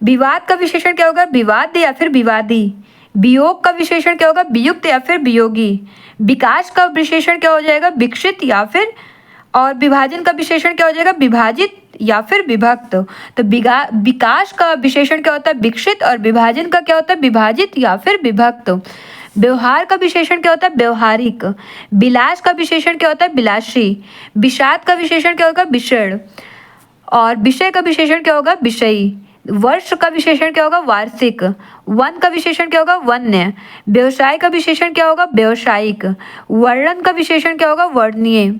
विवाद का विशेषण क्या होगा? विवाद या फिर विवादी। वियोग का विशेषण क्या होगा? वियुक्त या फिर वियोगी। विकास का विशेषण क्या हो जाएगा? विकसित या फिर, और विभाजन का विशेषण क्या हो जाएगा? विभाजित या फिर विभक्त। तो विकास का विशेषण क्या होता है? विकसित, और विभाजन का क्या होता है? विभाजित या फिर विभक्त। व्यवहार का विशेषण क्या होता है? व्यवहारिक। विलास का विशेषण क्या होता है? विलासी। विषाद का विशेषण क्या होगा? विषण। और विषय का विशेषण क्या होगा? विषयी। वर्ष का विशेषण क्या होगा? वार्षिक। वन का विशेषण क्या होगा? वन्य। व्यवसाय का विशेषण क्या होगा? व्यवसायिक। वर्णन का विशेषण क्या होगा? वर्णनीय।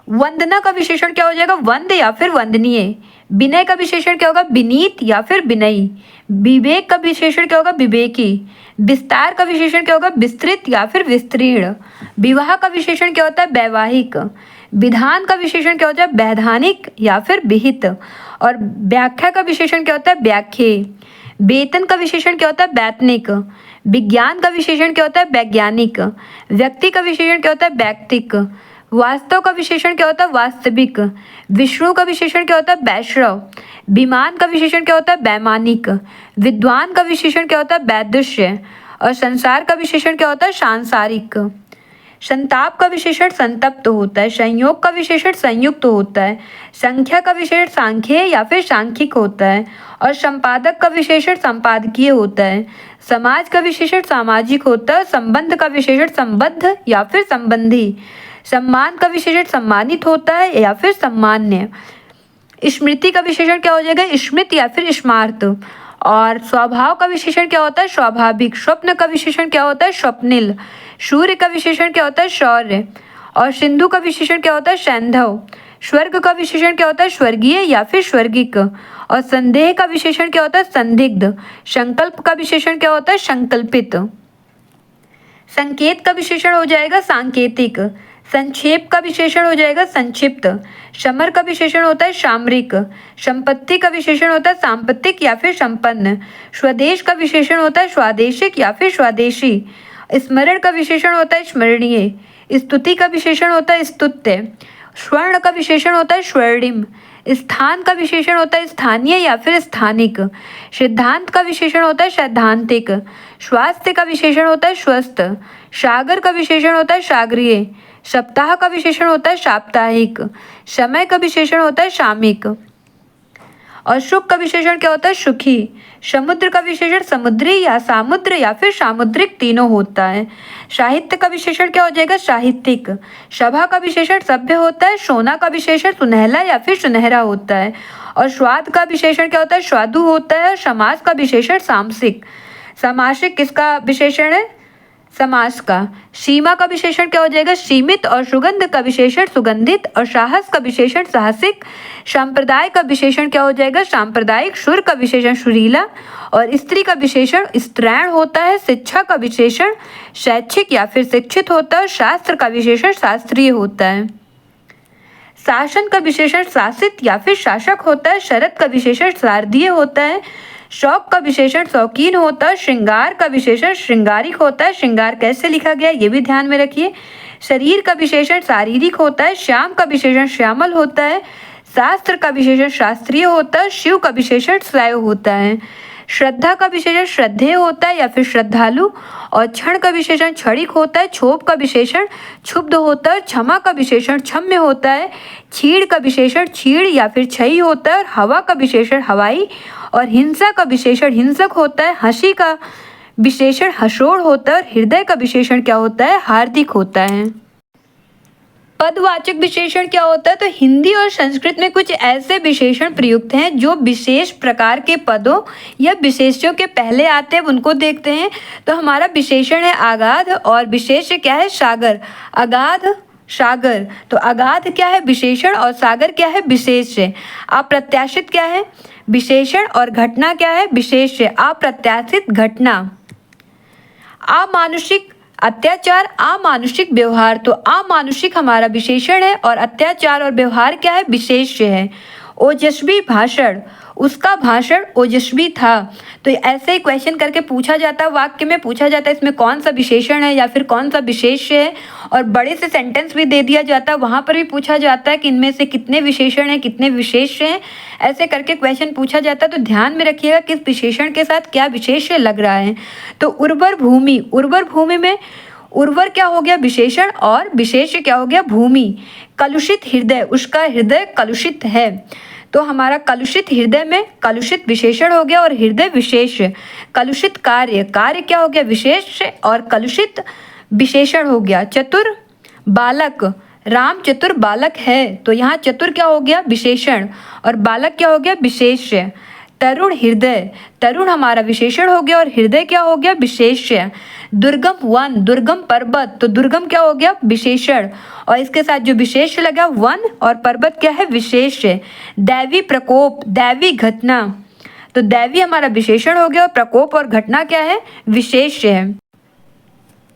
वंदना का विशेषण क्या हो जाएगा? वंद या फिर वंदनीय। विनय का विशेषण क्या होगा? विनीत या फिर विनयी। विवेक का विशेषण क्या होगा? विवेकी। विस्तार का विशेषण क्या होगा? विस्तृत या फिर विस्तीर्ण। विवाह का विशेषण क्या होता है? वैवाहिक। विधान का विशेषण क्या होता है? वैधानिक या फिर विहित। और व्याख्या का विशेषण क्या होता है? व्याख्येय। वेतन का विशेषण क्या होता है? वैतनिक। विज्ञान का विशेषण क्या होता है? वैज्ञानिक। व्यक्ति का विशेषण क्या होता है? वैयक्तिक। वास्तव का विशेषण क्या होता है? वास्तविक। विष्णु का विशेषण क्या होता है? वैष्णव। विमान का विशेषण क्या होता है? वैमानिक। विद्वान का विशेषण क्या होता है? वैदुष्य। और संसार का विशेषण क्या होता है? सांसारिक। संताप का विशेषण संतप्त होता है। संयोग का विशेषण संयुक्त होता है। संख्या का विशेषण सांख्यिक या फिर सांख्यिक होता है। और संपादक का विशेषण संपादकीय होता है। समाज का विशेषण सामाजिक होता है। संबंध का विशेषण संबद्ध या फिर संबंधी। सम्मान का विशेषण सम्मानित होता है या फिर सम्मान्य। स्मृति का विशेषण क्या हो जाएगा? स्मृत या फिर स्मार्त। और स्वभाव का विशेषण क्या होता है? स्वाभाविक। स्वप्न का विशेषण क्या होता है? स्वप्निल। सूर्य का विशेषण क्या होता है? शौर्य। और सिंधु का विशेषण क्या होता है? सैंधव। स्वर्ग का विशेषण क्या होता है? स्वर्गीय या फिर स्वर्गिक। और संदेह का विशेषण क्या होता है? संदिग्ध। संकल्प का विशेषण क्या होता है? संकल्पित। संकेत का विशेषण हो जाएगा सांकेतिक। संक्षेप का विशेषण हो जाएगा संक्षिप्त। समर का विशेषण होता है सामरिक। संपत्ति का विशेषण होता है सांपत्तिक या फिर संपन्न। स्वदेश का विशेषण होता है स्वादेशिक या फिर स्वदेशी। स्मरण का विशेषण होता है स्मरणीय। स्तुति का विशेषण होता है स्तुत्य। स्वर्ण का विशेषण होता है स्वर्णिम। स्थान का विशेषण होता है स्थानीय या फिर स्थानिक। सिद्धांत का विशेषण होता है सैद्धांतिक। स्वास्थ्य का विशेषण होता है स्वस्थ। सागर का विशेषण होता है सागरीय। सप्ताह का विशेषण होता है साप्ताहिक। समय का विशेषण होता है सामयिक। और सुख का विशेषण क्या होता है? सुखी। समुद्र का विशेषण समुद्री या सामुद्र या फिर सामुद्रिक तीनों होता है। साहित्य का विशेषण क्या हो जाएगा? साहित्यिक। सभा का विशेषण सभ्य होता है। सोना का विशेषण सुनहला या फिर सुनहरा होता है। और स्वाद का विशेषण क्या होता है? स्वादु होता है। और समास का विशेषण सामसिक। सामासिक किसका विशेषण है? समास का। सीमा का विशेषण क्या हो जाएगा? सीमित। और सुगंध का विशेषण सुगंधित। और साहस का विशेषण साहसिक। संप्रदाय का विशेषण क्या हो जाएगा? सांप्रदायिक। सुर का विशेषण सुरीला। और स्त्री का विशेषण स्त्रैण होता है। शिक्षा का विशेषण शैक्षिक या फिर शिक्षित होता है। शास्त्र का विशेषण शास्त्रीय होता है। शासन का विशेषण शासित या फिर शासक होता है। शरद का विशेषण शारदीय होता है। शौक का विशेषण शौकीन होता है। श्रृंगार का विशेषण श्रृंगारिक होता है। श्रृंगार कैसे लिखा गया ये भी ध्यान में रखिए। शरीर का विशेषण शारीरिक होता है। श्याम का विशेषण श्यामल होता है। शास्त्र का विशेषण शास्त्रीय होता है। शिव का विशेषण शैव होता है। श्रद्धा का विशेषण श्रद्धेय होता है या फिर श्रद्धालु। और क्षण का विशेषण क्षणिक होता है। क्षोभ का विशेषण क्षुब्ध होता है। क्षमा का विशेषण क्षम्य होता है। छीड़ का विशेषण छीड़ या फिर क्षयी होता है। और हवा का विशेषण हवाई। और हिंसा का विशेषण हिंसक होता है। हंसी का विशेषण हसोड़ होता है। और हृदय का विशेषण क्या होता है? हार्दिक होता है। पदवाचक विशेषण क्या होता है? तो हिंदी और संस्कृत में कुछ ऐसे विशेषण प्रयुक्त हैं जो विशेष प्रकार के पदों या विशेष्यों के पहले आते हैं, उनको देखते हैं। तो हमारा विशेषण है अगाध और विशेष्य क्या है? सागर। अगाध, सागर। तो अगाध क्या है? विशेषण और सागर क्या है? विशेष्य। अप्रत्याशित क्या है? विशेषण और घटना क्या है? विशेष्य। अप्रत्याशित घटना। अमानुषिक अत्याचार, अमानुषिक व्यवहार। तो अमानुषिक हमारा विशेषण है और अत्याचार और व्यवहार क्या है? विशेष्य है। ओजस्वी भाषण, उसका भाषण ओजस्वी था। तो ऐसे ही क्वेश्चन करके पूछा जाता है, वाक्य में पूछा जाता है इसमें कौन सा विशेषण है या फिर कौन सा विशेष्य है, और बड़े से सेंटेंस भी दे दिया जाता है, वहाँ पर भी पूछा जाता है कि इनमें से कितने विशेषण हैं, कितने विशेष्य हैं। ऐसे करके क्वेश्चन पूछा जाता है। तो ध्यान में रखिएगा किस विशेषण के साथ क्या विशेष्य लग रहा है। तो उर्वर भूमि, उर्वर भूमि में उर्वर क्या हो गया? विशेषण और विशेष्य क्या हो गया? भूमि। कलुषित हृदय, उसका हृदय कलुषित है। तो हमारा कलुषित हृदय में कलुषित विशेषण हो गया और हृदय विशेष्य। कलुषित कार्य, कार्य क्या हो गया? विशेष्य और कलुषित विशेषण हो गया। चतुर बालक, राम चतुर बालक है। तो यहाँ चतुर क्या हो गया? विशेषण और बालक क्या हो गया? विशेष्य। तरुण हृदय, तरुण हमारा विशेषण हो गया और हृदय क्या हो गया? विशेष्य। दुर्गम वन, दुर्गम पर्वत। तो दुर्गम क्या हो गया? विशेषण और इसके साथ जो विशेष लगा वन और पर्वत क्या है? विशेष्य। दैवी प्रकोप, दैवी घटना। तो दैवी हमारा विशेषण हो गया और प्रकोप और घटना क्या है? विशेष्य है।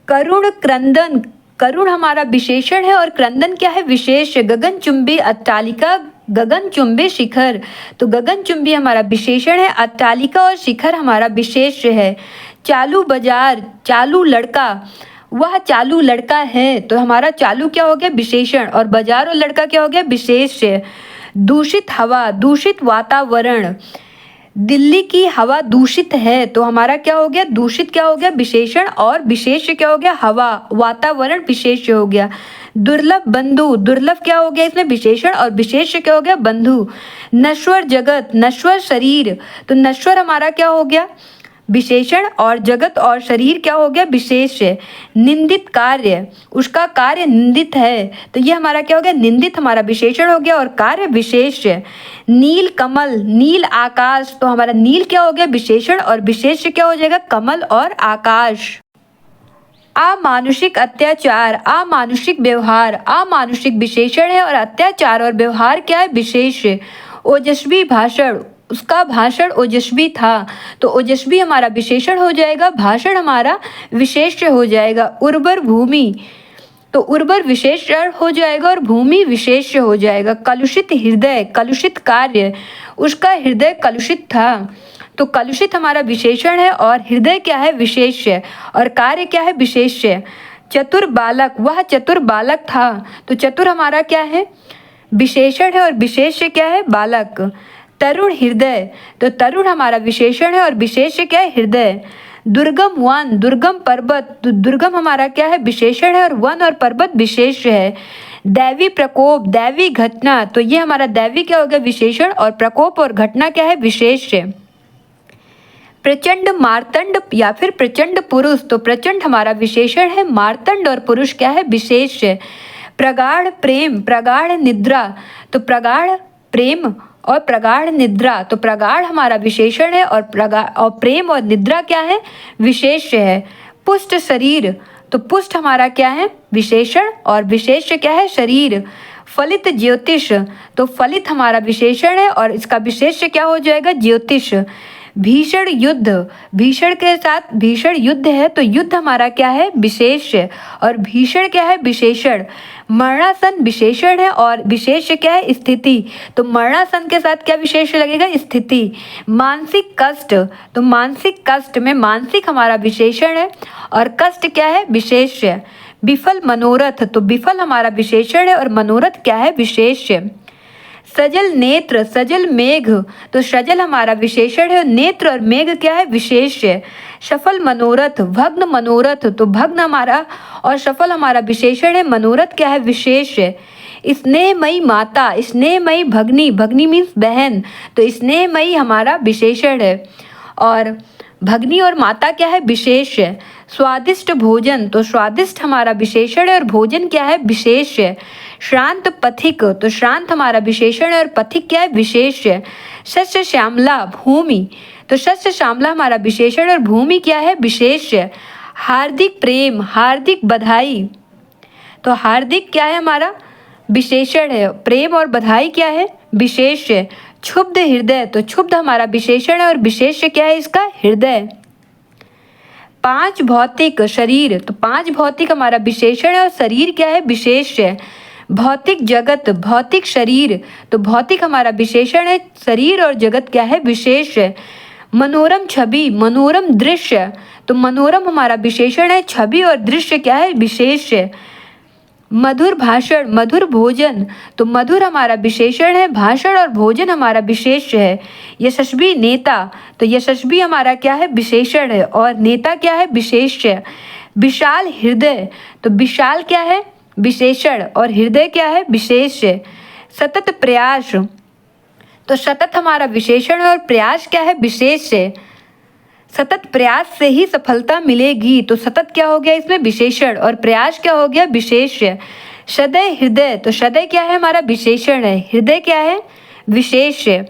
करुण क्रंदन, करुण हमारा विशेषण है और क्रंदन क्या है? विशेष्य। गगनचुंबी अट्टालिका, गगनचुंबी शिखर। तो गगनचुंबी हमारा विशेषण है, अट्टालिका और शिखर हमारा विशेष्य है। चालू बाजार, चालू लड़का, वह चालू लड़का है। तो हमारा चालू क्या हो गया? विशेषण और बाजार और लड़का क्या हो गया? विशेष्य। दूषित हवा, दूषित वातावरण, दिल्ली की हवा दूषित है। तो हमारा क्या हो गया? दूषित क्या हो गया? विशेषण और विशेष्य क्या हो गया? हवा, वातावरण विशेष्य हो गया। दुर्लभ बंधु, दुर्लभ क्या हो गया? इसमें विशेषण और विशेष्य क्या हो गया? बंधु। नश्वर जगत, नश्वर शरीर। तो नश्वर हमारा क्या हो गया? विशेषण और जगत और शरीर क्या हो गया? विशेष्य। निंदित कार्य, उसका कार्य निंदित है। तो ये हमारा क्या हो गया? निंदित हमारा विशेषण हो गया और कार्य विशेष्य। नील कमल, नील आकाश। तो हमारा नील क्या हो गया? विशेषण और विशेष्य क्या हो जाएगा? कमल और आकाश। अमानुषिक अत्याचार, अमानुषिक व्यवहार। अमानुषिक विशेषण है और अत्याचार और व्यवहार क्या है? विशेष्य। ओजस्वी भाषण, उसका भाषण ओजस्वी था। तो ओजस्वी हमारा विशेषण हो जाएगा, भाषण हमारा विशेष्य हो जाएगा। उर्वर भूमि, तो उर्वर विशेषण हो जाएगा और भूमि विशेष्य हो जाएगा। कलुषित हृदय, कलुषित कार्य, उसका हृदय कलुषित था। तो कलुषित हमारा विशेषण है और हृदय क्या है? विशेष्य और कार्य क्या है? विशेष्य। चतुर बालक, वह चतुर बालक था। तो चतुर हमारा क्या है? विशेषण है और विशेष्य क्या है? बालक। तरुण हृदय, तो तरुण हमारा विशेषण है और विशेष्य क्या है? हृदय। दुर्गम वन, दुर्गम पर्वत। तो दुर्गम हमारा क्या है? विशेषण है और वन और पर्वत विशेष्य है। दैवी प्रकोप, दैवी घटना। तो ये हमारा दैवी क्या हो गया? विशेषण और प्रकोप और घटना क्या है? विशेष्य। प्रचंड मार्तंड या फिर प्रचंड पुरुष। तो प्रचंड हमारा विशेषण है, मार्तंड और पुरुष क्या है? विशेष्य। प्रगाढ़ प्रेम, प्रगाढ़ निद्रा। तो प्रगाढ़ प्रेम और प्रगाढ़ निद्रा। तो प्रगाढ़ हमारा विशेषण है और प्रेम और निद्रा क्या है? विशेष्य है। पुष्ट शरीर, तो पुष्ट हमारा क्या है? विशेषण और विशेष्य क्या है? शरीर। फलित ज्योतिष, तो फलित हमारा विशेषण है और इसका विशेष्य क्या हो जाएगा? ज्योतिष। भीषण युद्ध, भीषण के साथ भीषण युद्ध है तो युद्ध हमारा क्या है? विशेष्य और भीषण क्या है? विशेषण। मरणासन विशेषण है और विशेष्य क्या है? स्थिति। तो मरणासन के साथ क्या विशेष्य लगेगा? स्थिति। मानसिक कष्ट, तो मानसिक कष्ट में मानसिक हमारा विशेषण है और कष्ट क्या है? विशेष्य। विफल मनोरथ, तो विफल हमारा विशेषण है और मनोरथ क्या है? विशेष्य। सजल नेत्र, सजल मेघ, तो सजल हमारा विशेषण है, नेत्र और मेघ क्या है? विशेष्य। सफल मनोरथ, भग्न मनोरथ, तो भग्न हमारा और सफल हमारा विशेषण है, मनोरथ क्या है? विशेष्य। स्नेहमयी माता, स्नेहमयी भगनी, भगनी मीन्स बहन, तो स्नेहमयी हमारा विशेषण है और भगनी और माता क्या है? विशेष्य। स्वादिष्ट भोजन, तो स्वादिष्ट हमारा विशेषण है और भोजन क्या है, विशेष है। श्रांत पथिक, तो श्रांत हमारा विशेषण है और पथिक क्या है, विशेष है। शस्य श्यामला भूमि, तो शस्य श्यामला हमारा विशेषण और भूमि क्या है, विशेष है। हार्दिक प्रेम, हार्दिक बधाई, तो हार्दिक क्या है हमारा विशेषण है, प्रेम और बधाई क्या है, विशेष है। क्षुब्ध हृदय, तो क्षुब्ध हमारा विशेषण है और विशेष क्या है इसका, हृदय। पांच भौतिक शरीर, तो पांच भौतिक हमारा विशेषण है और शरीर क्या है, विशेष है। भौतिक जगत, भौतिक शरीर, तो भौतिक हमारा विशेषण है, शरीर और जगत क्या है, विशेष है। मनोरम छवि, मनोरम दृश्य, तो मनोरम हमारा विशेषण है, छवि और दृश्य क्या है, विशेष है। मधुर भाषण, मधुर भोजन, तो मधुर हमारा विशेषण है, भाषण और भोजन हमारा विशेष है। यशस्वी नेता, तो यशस्वी हमारा क्या है, विशेषण है और नेता क्या है, विशेष है। विशाल हृदय, तो विशाल क्या है, विशेषण और हृदय क्या है, विशेष है। सतत प्रयास, तो सतत हमारा विशेषण है और प्रयास क्या है, विशेष है। सतत प्रयास से ही सफलता मिलेगी, तो सतत क्या हो गया इसमें, विशेषण और प्रयास क्या हो गया, विशेष है। सदैव हृदय, तो सदैव क्या है हमारा विशेषण है, हृदय क्या है, विशेष है।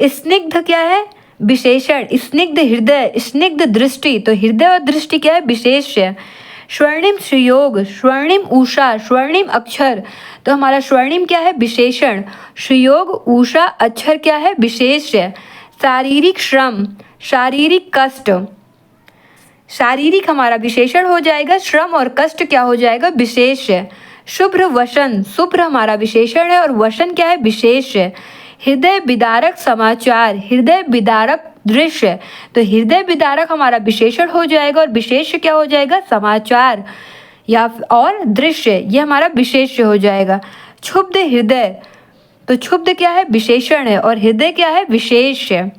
स्निग्ध क्या है, विशेषण, स्निग्ध हृदय, स्निग्ध दृष्टि, तो हृदय और दृष्टि क्या है, विशेष है। स्वर्णिम सुयोग, स्वर्णिम उषा, स्वर्णिम अक्षर, तो हमारा स्वर्णिम क्या है, विशेषण, सुयोग उषा अक्षर क्या है, विशेष है। शारीरिक श्रम, शारीरिक कष्ट, शारीरिक हमारा विशेषण हो जाएगा, श्रम और कष्ट क्या हो जाएगा, विशेष है। शुभ्र वसन, शुभ्र हमारा विशेषण है और वसन क्या है, विशेष है। हृदय विदारक समाचार, हृदय विदारक दृश्य, तो हृदय विदारक हमारा विशेषण हो जाएगा और विशेष क्या हो जाएगा, समाचार या और दृश्य, ये हमारा विशेष हो जाएगा। क्षुब्ध हृदय, तो क्षुब्ध क्या है, विशेषण है और हृदय क्या है, विशेष है।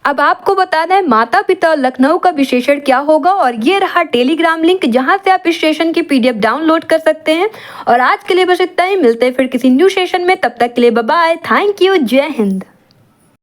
अब आपको बताना है माता पिता और लखनऊ का विशेषण क्या होगा, और ये रहा टेलीग्राम लिंक जहां से आप इस सेशन की पीडीएफ डाउनलोड कर सकते हैं। और आज के लिए बस इतना ही, मिलते हैं फिर किसी न्यू सेशन में, तब तक के लिए बाय बाय, थैंक यू, जय हिंद।